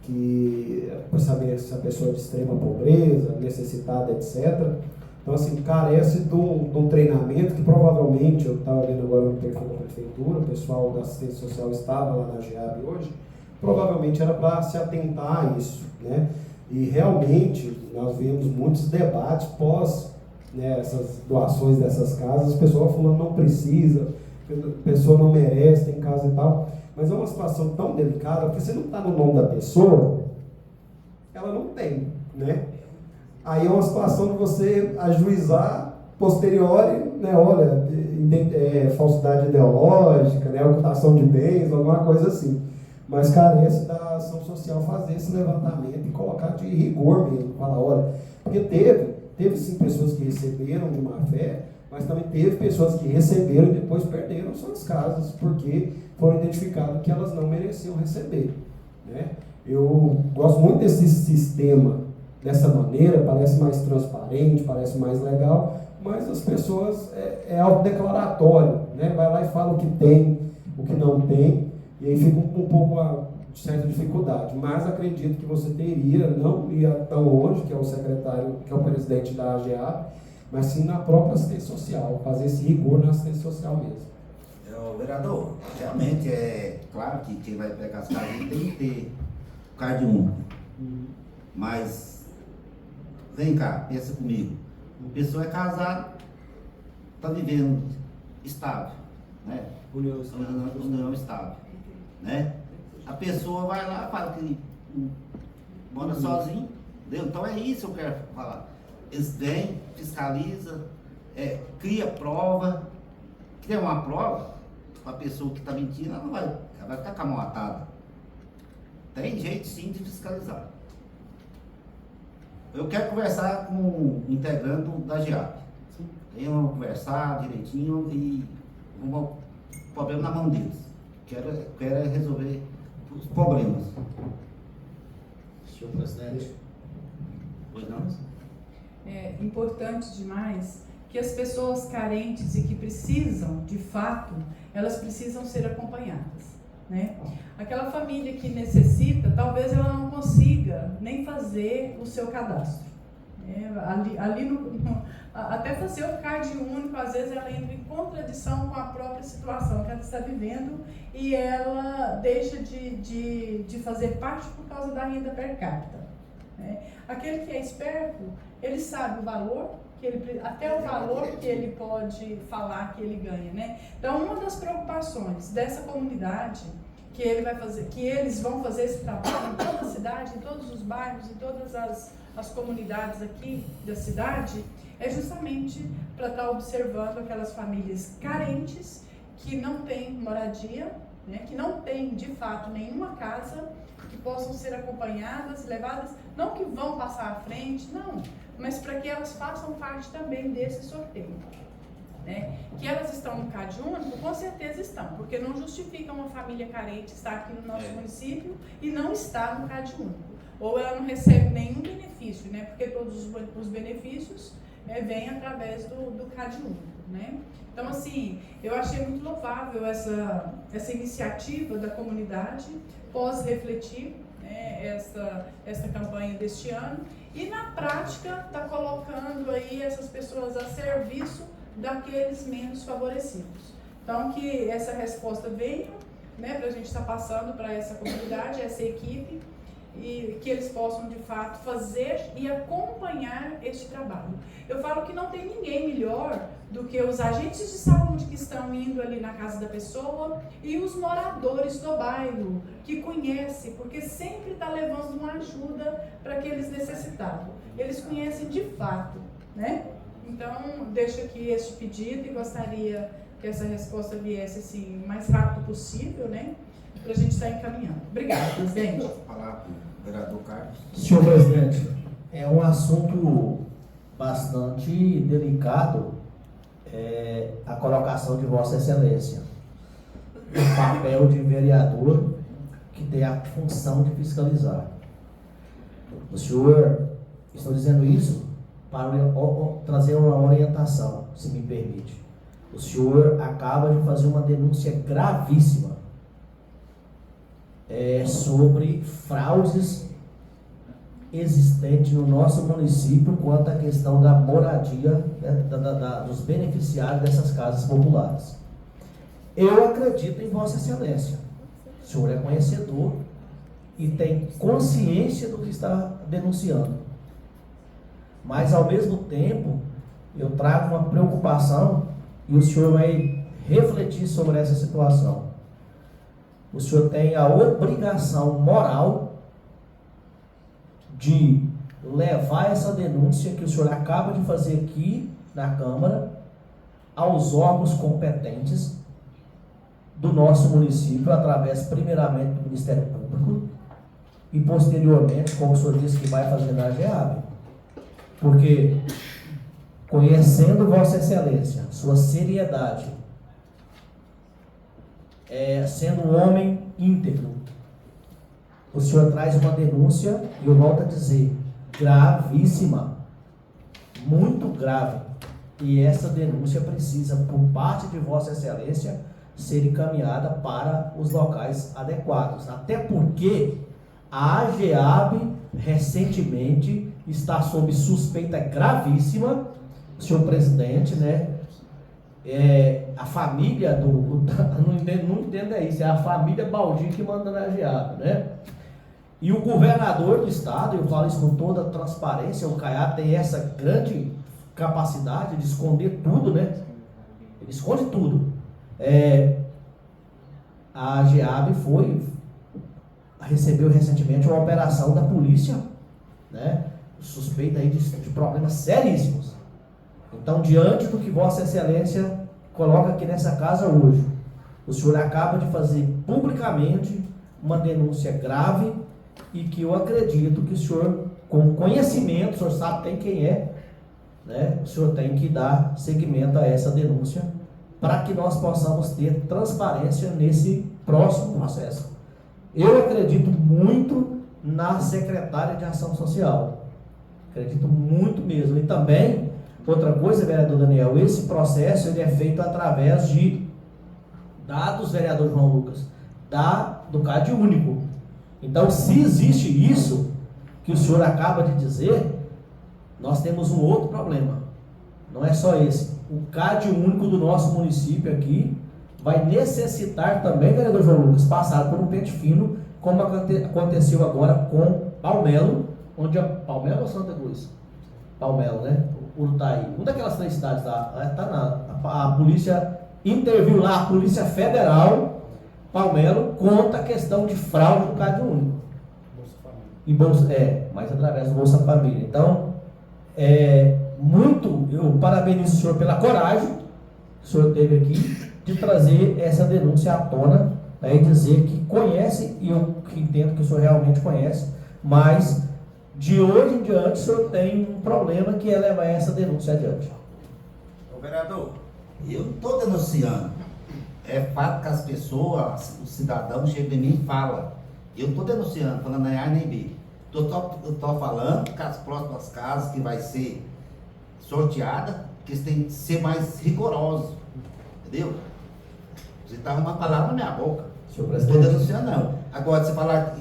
que para saber se a pessoa é de extrema pobreza, necessitada, etc. Então, assim, carece de um treinamento que provavelmente, eu estava vendo agora no perfil da prefeitura, o pessoal da assistência social estava lá na GEAB hoje, provavelmente era para se atentar a isso, né? E realmente nós vemos muitos debates pós, né, essas doações dessas casas, as pessoas falando não precisa, a pessoa não merece, tem casa e tal, mas é uma situação tão delicada, porque você não está no nome da pessoa, ela não tem, né? Aí é uma situação de você ajuizar posteriori, né, olha, falsidade ideológica, né, ocultação de bens, alguma coisa assim. Mas carece da ação social fazer esse levantamento e colocar de rigor mesmo, falar, olha, porque teve sim pessoas que receberam de má fé, mas também teve pessoas que receberam e depois perderam suas casas, porque foram identificadas que elas não mereciam receber, né? Eu gosto muito desse sistema, dessa maneira, parece mais transparente, parece mais legal, mas as pessoas é autodeclaratório, né? Vai lá e fala o que tem, o que não tem, e aí fica um pouco de certa dificuldade. Mas acredito que você teria, não ia tão longe, que é o secretário, que é o presidente da AGEAB, mas sim na própria assistência social, fazer esse rigor na assistência social mesmo. Vereador, realmente é claro que quem vai pegar as casas tem que ter o CAD único. Mas, vem cá, pensa comigo. A pessoa é casada, está vivendo estável, né? União estável, né? A pessoa vai lá, fala que mora sozinho, entendeu? Então é isso que eu quero falar. Eles vêm, fiscaliza, cria prova, cria uma prova, a pessoa que está mentindo, ela vai ficar com a mão atada. Tem jeito sim de fiscalizar. Eu quero conversar com o integrante da GEAB. Vamos conversar direitinho e vamos o problema na mão deles. Quero resolver os problemas. Senhor presidente. Pois não? É importante demais que as pessoas carentes e que precisam, de fato, elas precisam ser acompanhadas, né? Aquela família que necessita, talvez ela não consiga nem fazer o seu cadastro, né? Até fazer o CAD único, às vezes ela entra em contradição com a própria situação que ela está vivendo e ela deixa de fazer parte por causa da renda per capita, né? Aquele que é esperto, ele sabe o valor, até o valor que ele pode falar que ele ganha, né? Então, uma das preocupações dessa comunidade que eles vão fazer esse trabalho em toda a cidade, em todos os bairros, em todas as comunidades aqui da cidade, é justamente para estar observando aquelas famílias carentes que não têm moradia, né, que não têm de fato nenhuma casa, que possam ser acompanhadas, levadas, não que vão passar à frente, não, mas para que elas façam parte também desse sorteio, né? Que elas estão no CAD único, com certeza estão, porque não justifica uma família carente estar aqui no nosso município e não estar no CAD único, ou ela não recebe nenhum benefício, né? Porque todos os benefícios vêm através do CAD único, né? Então, assim, eu achei muito louvável essa iniciativa da comunidade pós-refletir, né, essa campanha deste ano, e na prática está colocando aí essas pessoas a serviço daqueles menos favorecidos. Então, que essa resposta venha, né, para a gente estar passando para essa comunidade, essa equipe, e que eles possam de fato fazer e acompanhar este trabalho. Eu falo que não tem ninguém melhor do que os agentes de saúde que estão indo ali na casa da pessoa e os moradores do bairro que conhecem, porque sempre está levando uma ajuda para aqueles necessitados. Eles conhecem de fato, né? Então, deixo aqui este pedido e gostaria que essa resposta viesse assim, o mais rápido possível, né? Para a gente estar encaminhando. Obrigada, presidente. Posso falar com o vereador Carlos? Senhor presidente, é um assunto bastante delicado a colocação de Vossa Excelência. O papel de vereador que tem a função de fiscalizar. O senhor, estou dizendo isso para trazer uma orientação, se me permite. O senhor acaba de fazer uma denúncia gravíssima sobre fraudes existentes no nosso município quanto à questão da moradia, dos beneficiários dessas casas populares. Eu acredito em Vossa Excelência. O senhor é conhecedor e tem consciência do que está denunciando. Mas, ao mesmo tempo, eu trago uma preocupação e o senhor vai refletir sobre essa situação. O senhor tem a obrigação moral de levar essa denúncia que o senhor acaba de fazer aqui na Câmara aos órgãos competentes do nosso município, através primeiramente do Ministério Público e posteriormente, como o senhor disse que vai fazer na GEAB. Porque, conhecendo Vossa Excelência, sua seriedade, sendo um homem íntegro, o senhor traz uma denúncia, e eu volto a dizer, gravíssima, muito grave, e essa denúncia precisa, por parte de Vossa Excelência, ser encaminhada para os locais adequados, até porque a AGEAB recentemente está sob suspeita gravíssima, senhor presidente, né? A família não entenda isso, é a família Baldinho que manda na AGEAB, né? E o governador do estado, eu falo isso com toda transparência, o Caiado tem essa grande capacidade de esconder tudo, né? Ele esconde tudo. A AGEAB recebeu recentemente uma operação da polícia, né? Suspeita aí de problemas seríssimos. Então, diante do que Vossa Excelência coloca aqui nessa casa hoje, o senhor acaba de fazer publicamente uma denúncia grave e que eu acredito que o senhor, com conhecimento, o senhor sabe tem quem é, né? O senhor tem que dar seguimento a essa denúncia para que nós possamos ter transparência nesse próximo processo. Eu acredito muito na secretária de Ação Social. Acredito muito mesmo. E também, outra coisa, vereador Daniel, esse processo ele é feito através de dados, vereador João Lucas, do CAD único. Então, se existe isso que o senhor acaba de dizer, nós temos um outro problema. Não é só esse. O CAD único do nosso município aqui vai necessitar também, vereador João Lucas, passar por um pente fino, como aconteceu agora com Palmelo, onde Palmelo ou Santa Cruz? Palmelo, né? Urutaí. Uma daquelas três cidades lá, a polícia interviu lá, a Polícia Federal, Palmelo, conta a questão de fraude do CAD único. Mas através do Bolsa Família. Então, eu parabenizo o senhor pela coragem que o senhor teve aqui de trazer essa denúncia à tona, e dizer que conhece, e eu entendo que o senhor realmente conhece, mas de hoje em diante o senhor tem um problema que é levar essa denúncia adiante. Ô vereador, eu não estou denunciando. É fato que as pessoas, os cidadãos chegam em mim e falam. Eu estou denunciando, falando nem A nem B. Eu estou falando que as próximas casas que vai ser sorteada, que eles têm que ser mais rigorosos. Entendeu? Você está uma palavra na minha boca. Não estou denunciando, não. Agora, você falar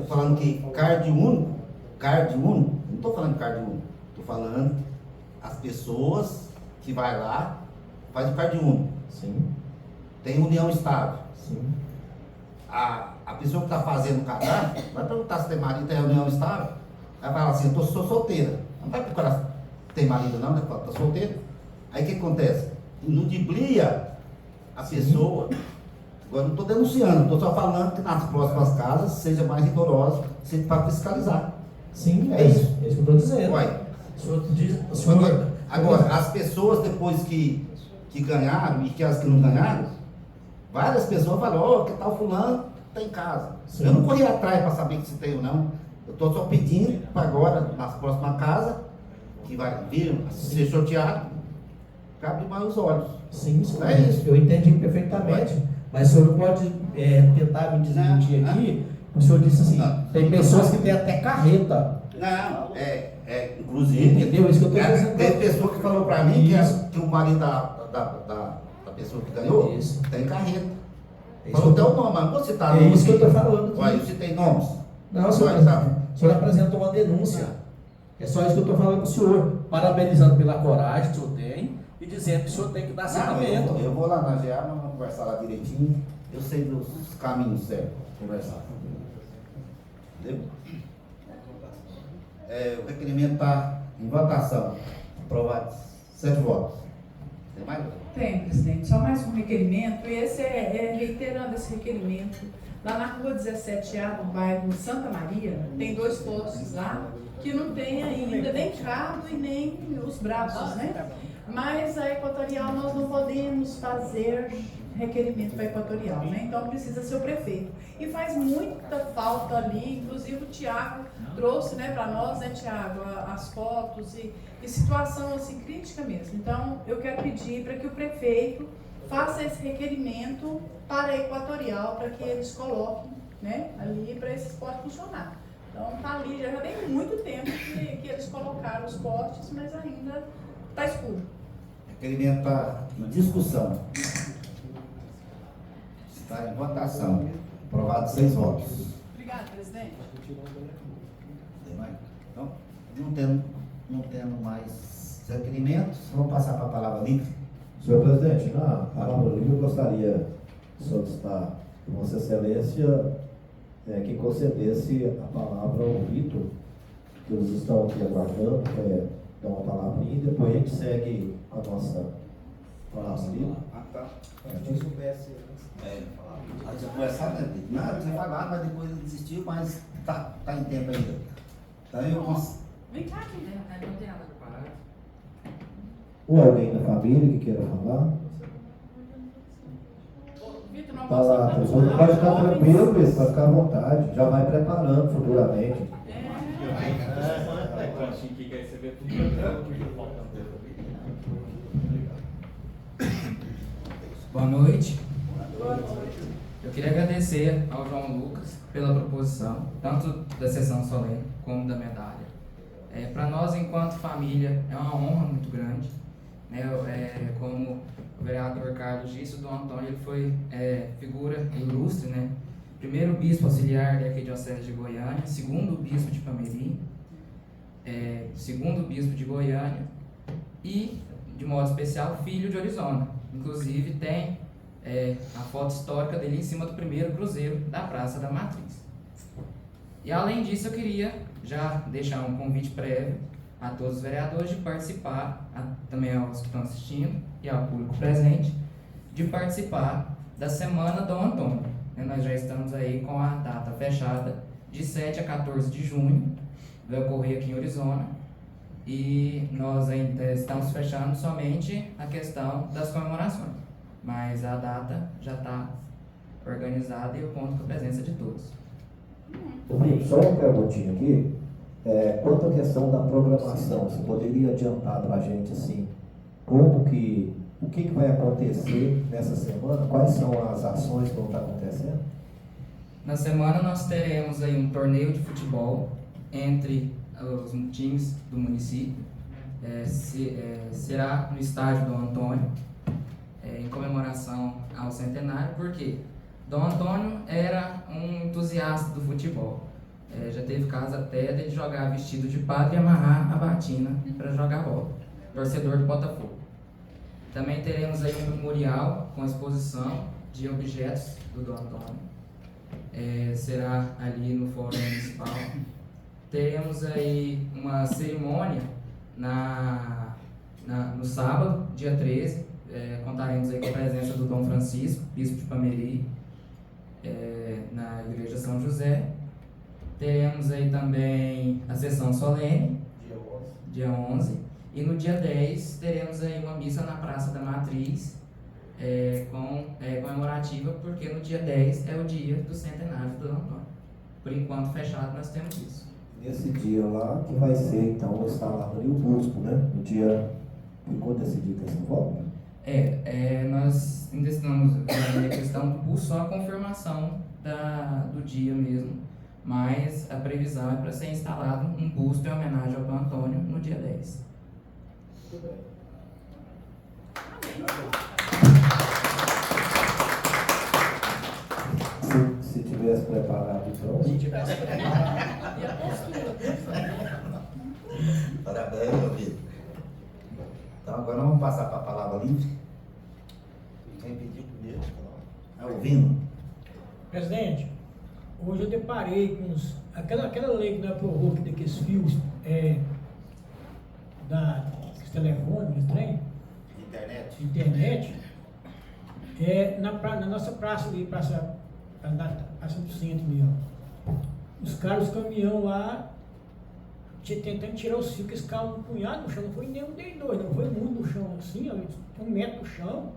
falando que card único, não estou falando de card único. Estou falando as pessoas que vai lá, faz o card único. Sim. Tem união estável. Sim. a pessoa que está fazendo o cadastro vai perguntar se tem marido, tem reunião estável. Aí vai falar assim, eu sou solteira. Não vai procurar se tem marido não, né? Fala, tá solteira. Aí o que acontece? Ludibria a pessoa. Agora não estou denunciando, estou só falando que nas próximas casas seja mais rigoroso para fiscalizar. Sim, é isso. É isso que eu estou dizendo. Uai. O senhor diz, o senhor... Agora, as pessoas depois que ganharam e que as que não ganharam, várias pessoas falam, ó, que tal fulano tem casa. Sim. Eu não corri atrás para saber se tem ou não. Eu estou só pedindo para agora, nas próximas casas, que vai vir ser sorteado, para abrir mais os olhos. Sim, sim. É isso. Eu entendi perfeitamente. Mas o senhor não pode tentar me desmentir aqui. O senhor disse assim, tem pessoas que têm até carreta. Não, inclusive, entendeu? Isso que eu estou dizendo. Tem pessoa que falou para mim que o marido da pessoa que ganhou tem carreta. Falou até o nome, mas não vou citar nomes. É isso que eu estou falando. Ué, eu citei nomes. Não, o senhor apresentou uma denúncia. É só isso que eu estou falando para o senhor. Parabenizando pela coragem que o senhor tem e dizendo que o senhor tem que dar seguimento. Eu vou lá na GA, nós vamos conversar lá direitinho. Eu sei dos caminhos certos, conversar. Entendeu? O requerimento está em votação. Aprovado 7 votos. Tem mais? Tem, presidente. Só mais um requerimento. E esse reiterando esse requerimento. Lá na rua 17A do bairro Santa Maria, tem 2 postos lá que não tem ainda nem cabo e nem os braços, né? Mas a Equatorial nós não podemos fazer requerimento para a Equatorial, né? Então precisa ser o prefeito. E faz muita falta ali, inclusive o Tiago trouxe, né, para nós, né, Tiago, as fotos e situação assim crítica mesmo. Então eu quero pedir para que o prefeito faça esse requerimento para a Equatorial, para que eles coloquem, né, ali para esses postos funcionar. Então tá ali, já tem muito tempo que eles colocaram os postes, mas ainda está escuro. O requerimento está em discussão. Está em votação. Aprovado 6 votos. Obrigada, presidente. Tem mais? Então, não tendo mais requerimentos, vamos passar para a palavra livre. Senhor presidente, na palavra livre eu gostaria de solicitar que Vossa Excelência que concedesse a palavra ao Vitor, que eles estão aqui aguardando, dar uma palavrinha, e depois a gente segue a nossa palavra livre. Tá. Se eu soubesse Aí você conversar, né? Não, tinha falado, mas depois ele desistiu, mas tá em tempo ainda. Então eu posso. Vem cá, né? Não tem nada preparado. Ou alguém da família que queira falar? Vitor, não Tá lá, a pessoa pode ficar tranquilo, pode ficar à vontade, já vai preparando futuramente. Boa noite. Eu queria agradecer ao João Lucas pela proposição, tanto da sessão solene como da medalha. Para nós, enquanto família, é uma honra muito grande. Como o vereador Carlos disse, o Dom Antônio ele foi figura ilustre, né? Primeiro bispo auxiliar da Arquidiocese de Goiânia, segundo bispo de Pameri, segundo bispo de Goiânia e, de modo especial, filho de Orizona. Inclusive, tem a foto histórica dele em cima do primeiro cruzeiro da Praça da Matriz. E, além disso, eu queria já deixar um convite prévio a todos os vereadores de participar, também aos que estão assistindo e ao público presente, de participar da Semana Dom Antônio. Nós já estamos aí com a data fechada de 7 a 14 de junho, vai ocorrer aqui em Orizona, e nós ainda estamos fechando somente a questão das comemorações, mas a data já está organizada e eu conto com a presença de todos. Só uma perguntinha aqui. Quanto à questão da programação, você poderia adiantar para a gente assim, o que vai acontecer nessa semana? Quais são as ações que vão estar acontecendo? Na semana nós teremos aí um torneio de futebol entre os times do município. Será no estádio Dom Antônio, em comemoração ao centenário, porque Dom Antônio era um entusiasta do futebol. Já teve caso até de jogar vestido de padre e amarrar a batina para jogar bola. Torcedor do Botafogo. Também teremos aí um memorial com exposição de objetos do Dom Antônio. será ali no Fórum Municipal. Teremos aí uma cerimônia no sábado, dia 13, contaremos aí com a presença do Dom Francisco, bispo de Pameri, na Igreja São José. Teremos aí também a sessão solene, dia 11, e no dia 10 teremos aí uma missa na Praça da Matriz, comemorativa, porque no dia 10 é o dia do centenário do Antônio. Por enquanto fechado nós temos isso. Nesse dia lá que vai ser então instalado ali o busto, né? No dia ficou decidido essa forma? Nós ainda estamos na questão do busto, só a confirmação do dia mesmo, mas a previsão é para ser instalado um busto em homenagem ao Dom Antônio no dia 10. Muito bem. Se tivesse preparado, então. Se tivesse preparado. Parabéns, meu filho. Então agora vamos passar para a palavra livre. Quem pediu primeiro? Ouvindo. Presidente, hoje eu deparei com aquela lei que não aprovou que daqueles fios dos telefones, trem. Internet. Na nossa praça ali, praça do centro mesmo. Os caras, os caminhão lá, tentando tirar os fios, que esse carro um punhado no chão, não foi nem um nem dois, não foi muito no chão, assim, 1 metro no chão.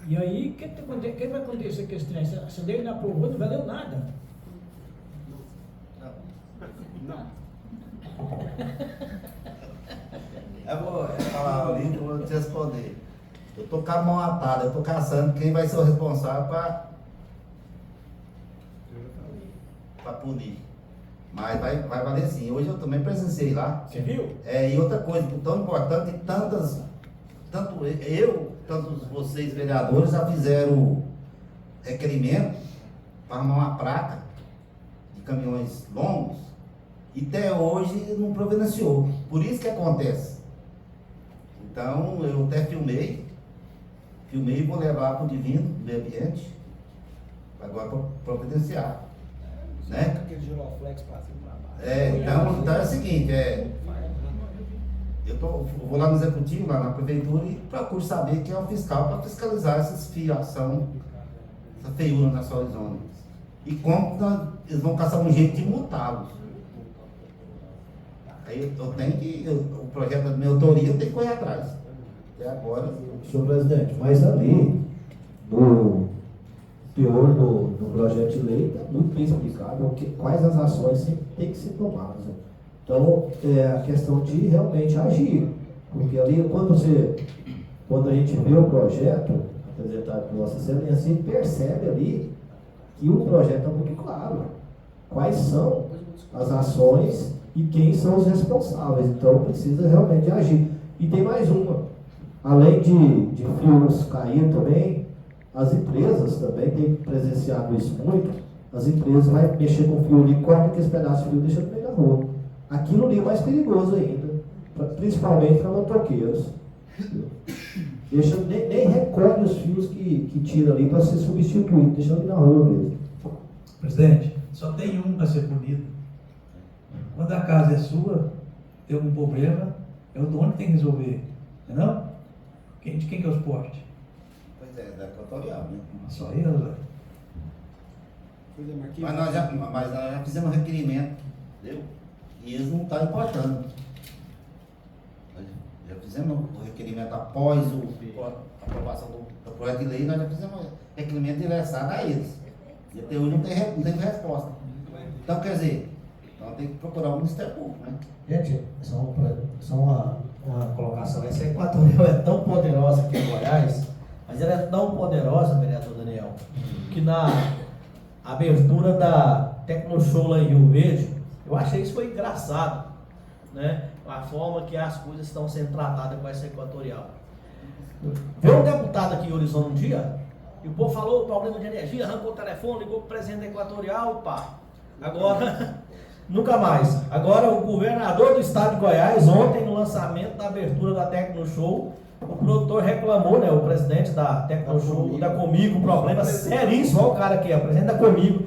E aí, o que vai acontecer com esse trem? Essa lei não aprovou, não valeu nada. Não. Eu vou falar ali e vou te responder. Eu estou com a mão atada, eu estou caçando quem vai ser o responsável para punir. Mas vai valer sim. Hoje eu também presenciei lá. Você viu? E outra coisa, tão importante, tanto vocês vereadores já fizeram requerimento para arrumar uma placa de caminhões longos e até hoje não providenciou. Por isso que acontece. Então eu até filmei e vou levar para o Divino, do meio ambiente, agora para providenciar. Né? Aquele giroflex passando para baixo. Então é o seguinte, eu vou lá no executivo, lá na prefeitura, e procuro saber quem é o fiscal para fiscalizar essas fiação, essa feiura nas suas zonas. E como eles vão caçar um jeito de multá-los. Aí eu tenho que, o projeto da minha autoria, eu tenho que correr atrás. Até agora. Senhor presidente, mas ali, no teor do projeto de lei, está muito bem explicado quais as ações têm que ser tomadas. Então, é a questão de realmente agir. Porque ali, quando a gente vê o projeto apresentado por Vossa Excelência, a gente percebe ali que o projeto está muito claro. Quais são as ações e quem são os responsáveis. Então, precisa realmente agir. E tem mais uma. Além de fios cair também, as empresas também têm presenciado isso muito. As empresas vão mexer com fio ali, corta aqueles pedaços de fio e deixa no meio da rua. Aquilo ali é mais perigoso ainda, principalmente para motoqueiros. Deixa, nem recolhe os fios que tira ali para ser substituído, deixa ali na rua mesmo. Presidente, só tem um a ser punido. Quando a casa é sua, tem algum problema, é o dono que tem que resolver, não? De quem que é o suporte? Pois é, da equatorial, né? Só eu, velho. Mas nós já fizemos um requerimento, entendeu? E eles não estão importando. Nós já fizemos o requerimento após a aprovação do projeto de lei, nós já fizemos um requerimento direcionado a eles. E até hoje não tem resposta. Então, quer dizer, tem que procurar o Ministério Público, né? Gente, só uma colocação. Essa Equatorial é tão poderosa aqui em Goiás, mas ela é tão poderosa, vereador Daniel, que na abertura da Tecnoshow lá em Rio Verde, eu achei isso foi engraçado, né? A forma que as coisas estão sendo tratadas com essa Equatorial. Veio um deputado aqui em Horizonte um dia, e o povo falou problema de energia, arrancou o telefone, ligou para o presidente da Equatorial, pá. Agora, nunca mais. Agora, o governador do estado de Goiás, ontem, no lançamento da abertura da Tecnoshow, o produtor reclamou, né? O presidente da Tecnoshow, da Comigo, um problema seríssimo, olha o cara aqui, o presidente da Comigo,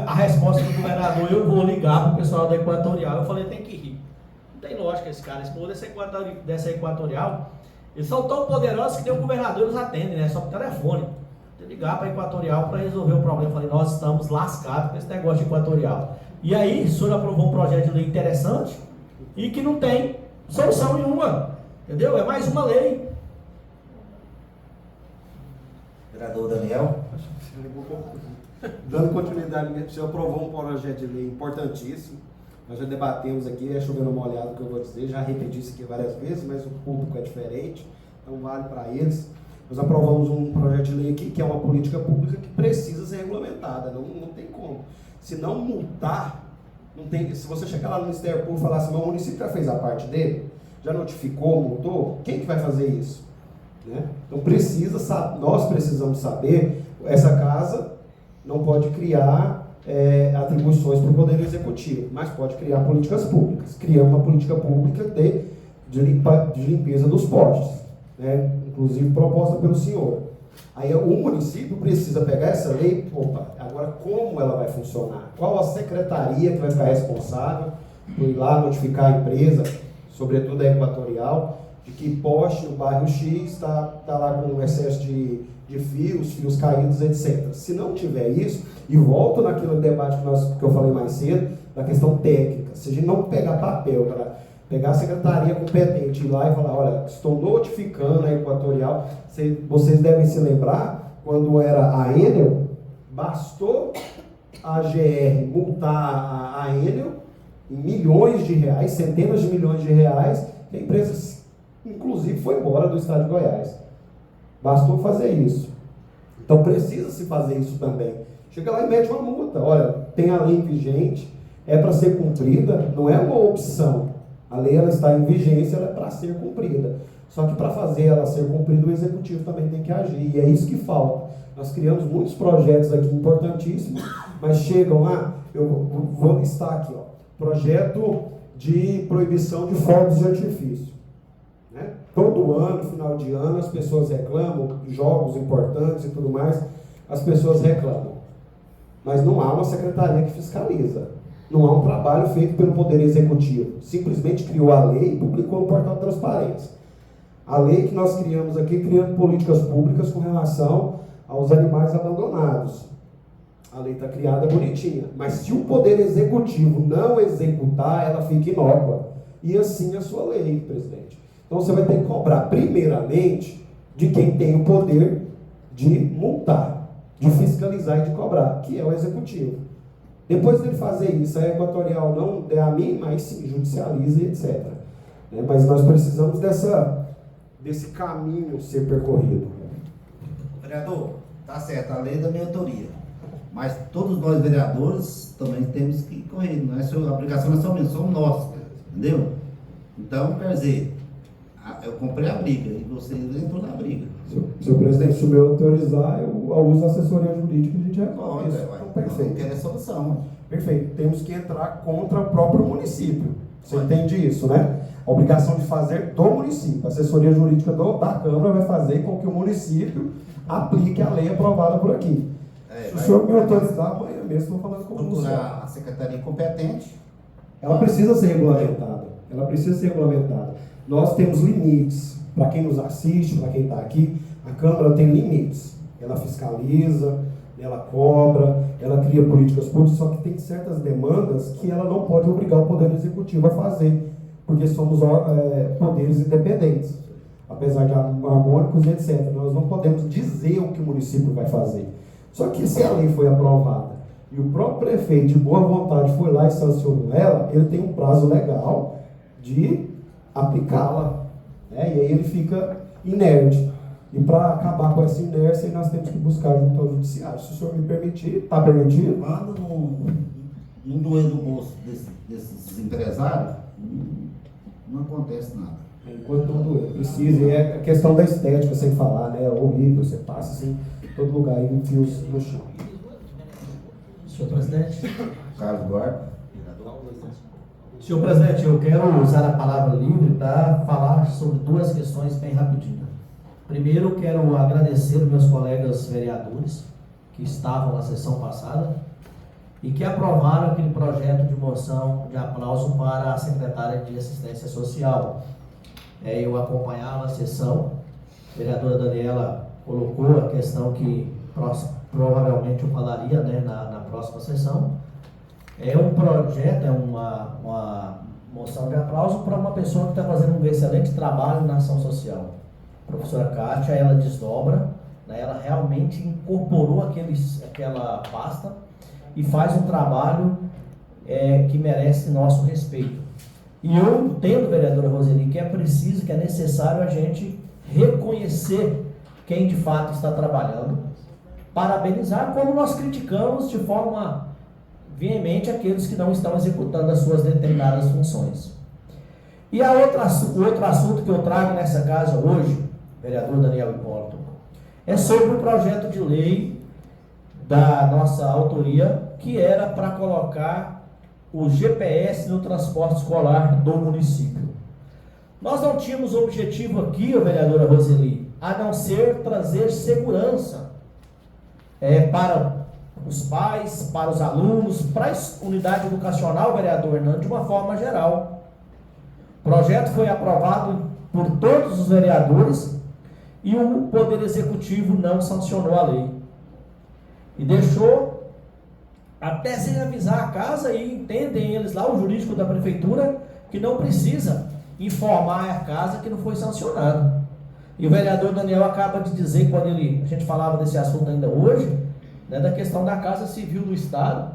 A resposta do governador, eu vou ligar para o pessoal da Equatorial. Eu falei, tem que ir. Não tem lógica esse cara. Esse povo dessa Equatorial, eles são tão poderosos que nem o governador eles atendem, né? Só por telefone. Tem que ligar para a Equatorial para resolver o problema. Eu falei, nós estamos lascados com esse negócio de Equatorial. E aí, o senhor aprovou um projeto de lei interessante e que não tem solução nenhuma. Entendeu? É mais uma lei. Vereador Daniel. Dando continuidade, o senhor aprovou um projeto de lei importantíssimo. Nós já debatemos aqui, é chovendo uma olhada o que eu vou dizer, já repeti isso aqui várias vezes, mas o público é diferente, então vale para eles. Nós aprovamos um projeto de lei aqui que é uma política pública que precisa ser regulamentada, não tem como. Se não multar, não tem, se você chegar lá no Ministério Público e falar assim, mas o município já fez a parte dele, já notificou, multou, quem que vai fazer isso? Né? Então nós precisamos saber, essa casa não pode criar atribuições para o Poder Executivo, mas pode criar políticas públicas. Criar uma política pública de limpeza dos postes, né? Inclusive proposta pelo senhor. Aí o município precisa pegar essa lei, agora como ela vai funcionar? Qual a secretaria que vai ficar responsável por ir lá notificar a empresa, sobretudo a Equatorial, de que poste no bairro X está lá com um excesso de fios caídos, etc. Se não tiver isso, e volto naquele debate que eu falei mais cedo, da questão técnica, se a gente não pegar papel para pegar a secretaria competente e ir lá e falar, olha, estou notificando a Equatorial, vocês devem se lembrar, quando era a Enel, bastou a GR multar a Enel em milhões de reais, centenas de milhões de reais, que a empresa, inclusive, foi embora do estado de Goiás. Bastou fazer isso. Então precisa se fazer isso também. Chega lá e mete uma multa. Olha, tem a lei vigente, é para ser cumprida, não é uma opção. A lei ela está em vigência, ela é para ser cumprida. Só que para fazer ela ser cumprida, o executivo também tem que agir. E é isso que falta. Nós criamos muitos projetos aqui importantíssimos, mas chegam lá, eu vou listar aqui, ó, projeto de proibição de fogos de artifício. Né? Todo ano, final de ano, as pessoas reclamam, jogos importantes e tudo mais, as pessoas reclamam. Mas não há uma secretaria que fiscaliza. Não há um trabalho feito pelo Poder Executivo. Simplesmente criou a lei e publicou no portal de transparência. A lei que nós criamos aqui, criando políticas públicas com relação aos animais abandonados. A lei está criada bonitinha. Mas se o Poder Executivo não executar, ela fica inócua. E assim a sua lei, presidente. Então você vai ter que cobrar, primeiramente, de quem tem o poder de multar, de fiscalizar e de cobrar, que é o Executivo. Depois dele fazer isso, a Equatorial não der a mínima, aí sim, judicializa e etc. Né? Mas nós precisamos desse caminho ser percorrido. Vereador, tá certo, a lei da minha autoria. Mas todos nós vereadores também temos que correr. Não é a obrigação, não é só minha, somos nós. Entendeu? Então, quer dizer, eu comprei a briga e você entrou na briga. Se o presidente, se me autorizar, eu uso a assessoria jurídica e a gente resolve isso. Então, perfeito. Não quer solução. Perfeito. Temos que entrar contra o próprio município. Você entende isso, né? A obrigação de fazer do município. A assessoria jurídica da Câmara vai fazer com que o município aplique a lei aprovada por aqui. Se o senhor me autorizar, amanhã mesmo estou falando com o senhor. A secretaria competente. Ela precisa ser regulamentada. Ela precisa ser regulamentada. Nós temos limites. Para quem nos assiste, para quem está aqui, a Câmara tem limites. Ela fiscaliza, ela cobra, ela cria políticas públicas, só que tem certas demandas que ela não pode obrigar o Poder Executivo a fazer, porque somos poderes independentes, apesar de harmônicos, etc. Nós não podemos dizer o que o município vai fazer. Só que se a lei foi aprovada e o próprio prefeito, de boa vontade, foi lá e sancionou ela, ele tem um prazo legal de aplicá-la. Né? E aí ele fica inerte. E para acabar com essa inércia, nós temos que buscar junto ao judiciário. Se o senhor me permitir, está permitido? Quando não doer no bolso desses empresários, não acontece nada. Enquanto não doer, precisa. E é a questão da estética, sem falar, né? É horrível, você passa assim, em todo lugar, aí fios no chão. Senhor presidente. Carlos Guarda. Senhor presidente, eu quero usar a palavra livre para falar sobre duas questões bem rapidinho. Primeiro, quero agradecer aos meus colegas vereadores que estavam na sessão passada e que aprovaram aquele projeto de moção de aplauso para a secretária de Assistência Social. Eu acompanhava a sessão, a vereadora Daniela colocou a questão que provavelmente eu falaria, né, na próxima sessão. É um projeto, é uma moção de aplauso para uma pessoa que está fazendo um excelente trabalho na ação social. A professora Kátia, ela desdobra, né, ela realmente incorporou aquela pasta e faz um trabalho que merece nosso respeito. E eu entendo, vereadora Roseli, que é preciso, que é necessário a gente reconhecer quem de fato está trabalhando, parabenizar, como nós criticamos de forma veemente aqueles que não estão executando as suas determinadas funções. E o outro assunto que eu trago nessa casa hoje, vereador Daniel Hipólito, é sobre o projeto de lei da nossa autoria, que era para colocar o GPS no transporte escolar do município. Nós não tínhamos objetivo aqui, vereadora Roseli, a não ser trazer segurança para os pais, para os alunos, para a unidade educacional, vereador Hernando, de uma forma geral. O projeto foi aprovado por todos os vereadores e o Poder Executivo não sancionou a lei. E deixou até sem avisar a casa, e entendem eles lá, o jurídico da prefeitura, que não precisa informar a casa que não foi sancionado. E o vereador Daniel acaba de dizer, quando a gente falava desse assunto ainda hoje, né, da questão da Casa Civil do Estado,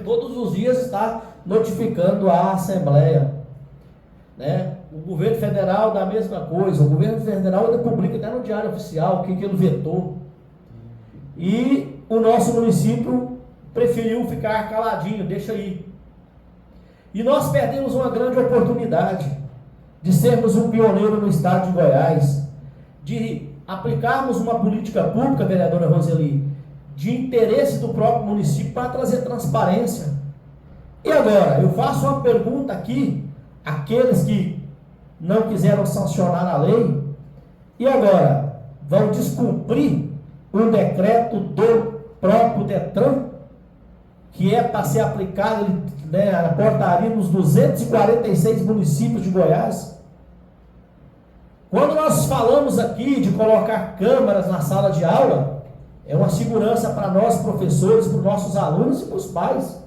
todos os dias está notificando a Assembleia, né? O governo federal da mesma coisa, o governo federal ainda publica até no Diário Oficial o que ele vetou. E o nosso município preferiu ficar caladinho, deixa aí. E nós perdemos uma grande oportunidade de sermos um pioneiro no estado de Goiás, de aplicarmos uma política pública, vereadora Roseli, de interesse do próprio município para trazer transparência. E agora, eu faço uma pergunta aqui, aqueles que não quiseram sancionar a lei, e agora, vão descumprir um decreto do próprio Detran, que é para ser aplicado, né, a portaria nos 246 municípios de Goiás? Quando nós falamos aqui de colocar câmeras na sala de aula, é uma segurança para nós professores, para os nossos alunos e para os pais.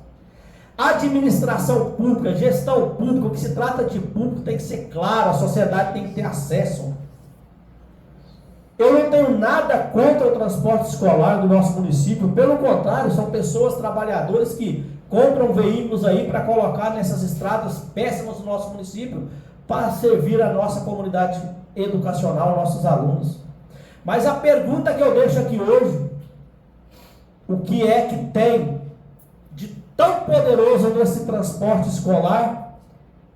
Administração pública, gestão pública, o que se trata de público tem que ser claro, a sociedade tem que ter acesso. Eu não tenho nada contra o transporte escolar do nosso município, pelo contrário, são pessoas trabalhadoras que compram veículos aí para colocar nessas estradas péssimas do nosso município, para servir a nossa comunidade educacional, nossos alunos. Mas a pergunta que eu deixo aqui hoje, o que é que tem de tão poderoso nesse transporte escolar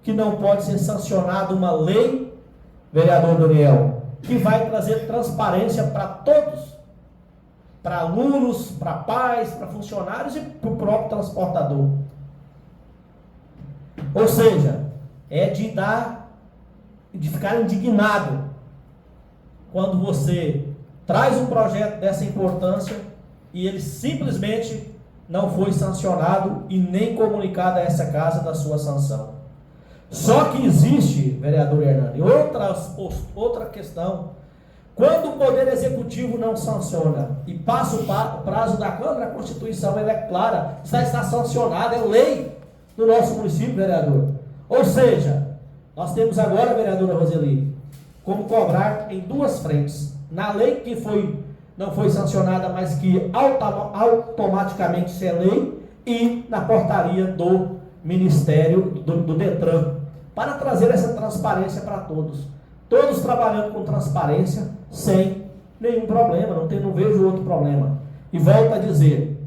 que não pode ser sancionada uma lei, vereador Daniel, que vai trazer transparência para todos, para alunos, para pais, para funcionários e para o próprio transportador? Ou seja, é de ficar indignado quando você traz um projeto dessa importância e ele simplesmente não foi sancionado e nem comunicado a essa casa da sua sanção. Só que existe, vereador Hernani, outra questão. Quando o Poder Executivo não sanciona e passa o prazo da Câmara, a Constituição ela é clara, está sancionada, é lei do nosso município, vereador. Ou seja, nós temos agora, vereadora Roseli, como cobrar em duas frentes. Na lei que não foi sancionada, mas que automaticamente isso é lei, e na portaria do Ministério, do Detran, para trazer essa transparência para todos. Todos trabalhando com transparência, sem nenhum problema, não vejo outro problema. E volto a dizer,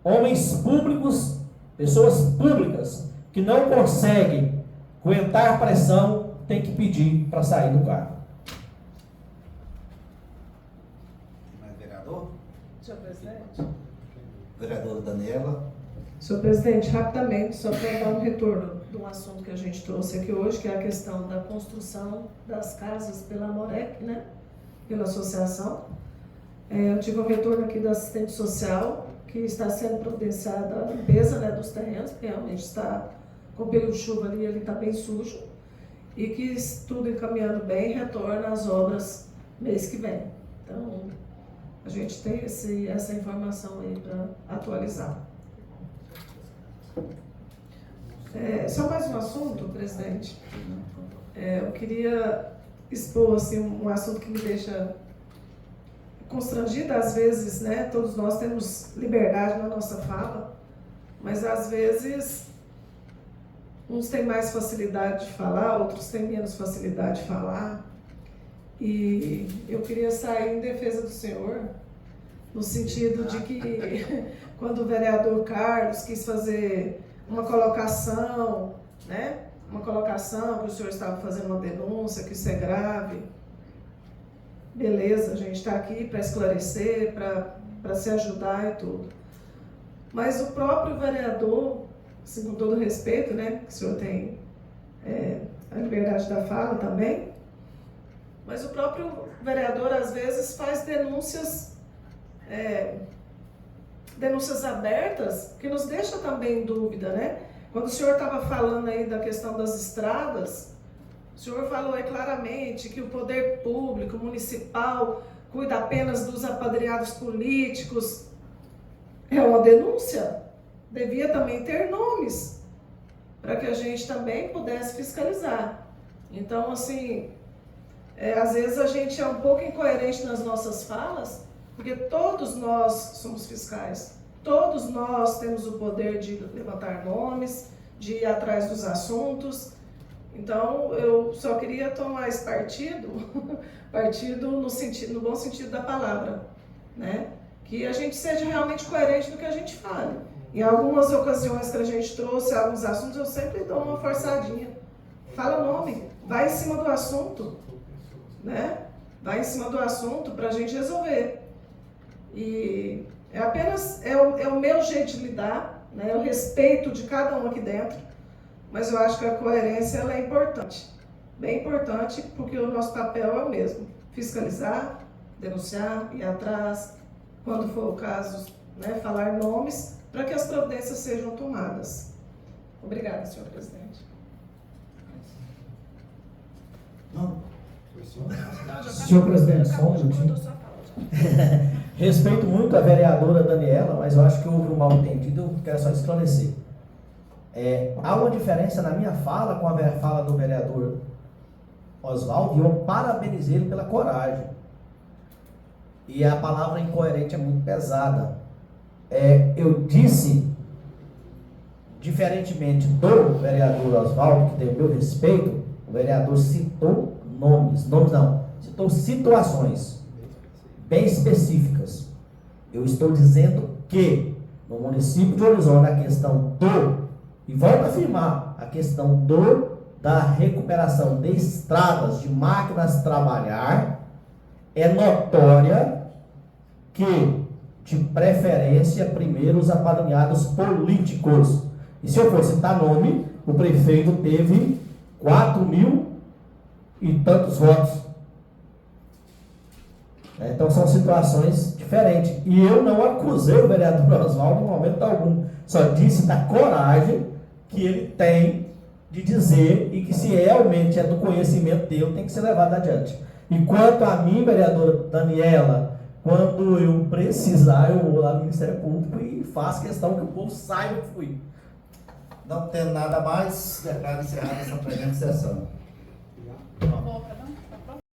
homens públicos, pessoas públicas, que não conseguem aguentar pressão, tem que pedir para sair do cargo. Mais vereador? Senhor presidente. Vereadora Daniela. Senhor presidente, rapidamente, só para dar um retorno de um assunto que a gente trouxe aqui hoje, que é a questão da construção das casas pela Morec, né? Pela associação. Eu tive um retorno aqui da assistente social, que está sendo providenciada a limpeza, né, dos terrenos, porque realmente está com o período de chuva ali, ele está bem sujo, e que tudo encaminhando bem, retorna às obras mês que vem. Então, a gente tem essa informação aí para atualizar. Só mais um assunto, presidente. Eu queria expor assim, um assunto que me deixa constrangida. Às vezes, né, todos nós temos liberdade na nossa fala, mas às vezes uns têm mais facilidade de falar, outros têm menos facilidade de falar. E eu queria sair em defesa do senhor, no sentido de que quando o vereador Carlos quis fazer uma colocação, né? Uma colocação que o senhor estava fazendo uma denúncia, que isso é grave. Beleza, a gente está aqui para esclarecer, para se ajudar e tudo. Mas o próprio vereador, assim, com todo respeito, né? Que o senhor tem a liberdade da fala também, mas o próprio vereador, às vezes, faz denúncias abertas, que nos deixa também em dúvida, né? Quando o senhor estava falando aí da questão das estradas, o senhor falou aí claramente que o poder público, municipal, cuida apenas dos apadrinhados políticos. É uma denúncia. Devia também ter nomes, para que a gente também pudesse fiscalizar. Então, assim, às vezes a gente é um pouco incoerente nas nossas falas, porque todos nós somos fiscais. Todos nós temos o poder de levantar nomes, de ir atrás dos assuntos. Então, eu só queria tomar esse partido no bom sentido da palavra, né? Que a gente seja realmente coerente no que a gente fale. Em algumas ocasiões que a gente trouxe alguns assuntos, eu sempre dou uma forçadinha. Fala o nome, vai em cima do assunto, né? Vai em cima do assunto para a gente resolver. E é o meu jeito de lidar, né? Eu respeito de cada um aqui dentro, mas eu acho que a coerência ela é importante, bem importante, porque o nosso papel é o mesmo: fiscalizar, denunciar, ir atrás, quando for o caso, né, falar nomes, para que as providências sejam tomadas. Obrigada, senhor presidente. Não. Senhor presidente, só um minutinho. Respeito muito a vereadora Daniela, mas eu acho que houve um mal entendido, eu quero só esclarecer. Há uma diferença na minha fala com a fala do vereador Oswaldo, e eu parabenizei ele pela coragem. E a palavra incoerente é muito pesada. Eu disse, diferentemente do vereador Oswaldo, que tem o meu respeito, o vereador citou citou situações bem específicas. Eu estou dizendo que no município de Orizona a questão e volto a afirmar, a questão da recuperação de estradas, de máquinas trabalhar, é notória que, de preferência, primeiro os apadrinhados políticos. E se eu for citar nome, o prefeito teve 4.000 e tantos votos. Então são situações diferentes. E eu não acusei o vereador Oswaldo em momento algum. Só disse da coragem que ele tem de dizer, e que se realmente é do conhecimento dele, tem que ser levado adiante. E quanto a mim, vereadora Daniela, quando eu precisar, eu vou lá no Ministério Público e faço questão que o povo saiba que fui. Não tendo nada mais, declaro encerrada essa presente sessão. Uma boca, não?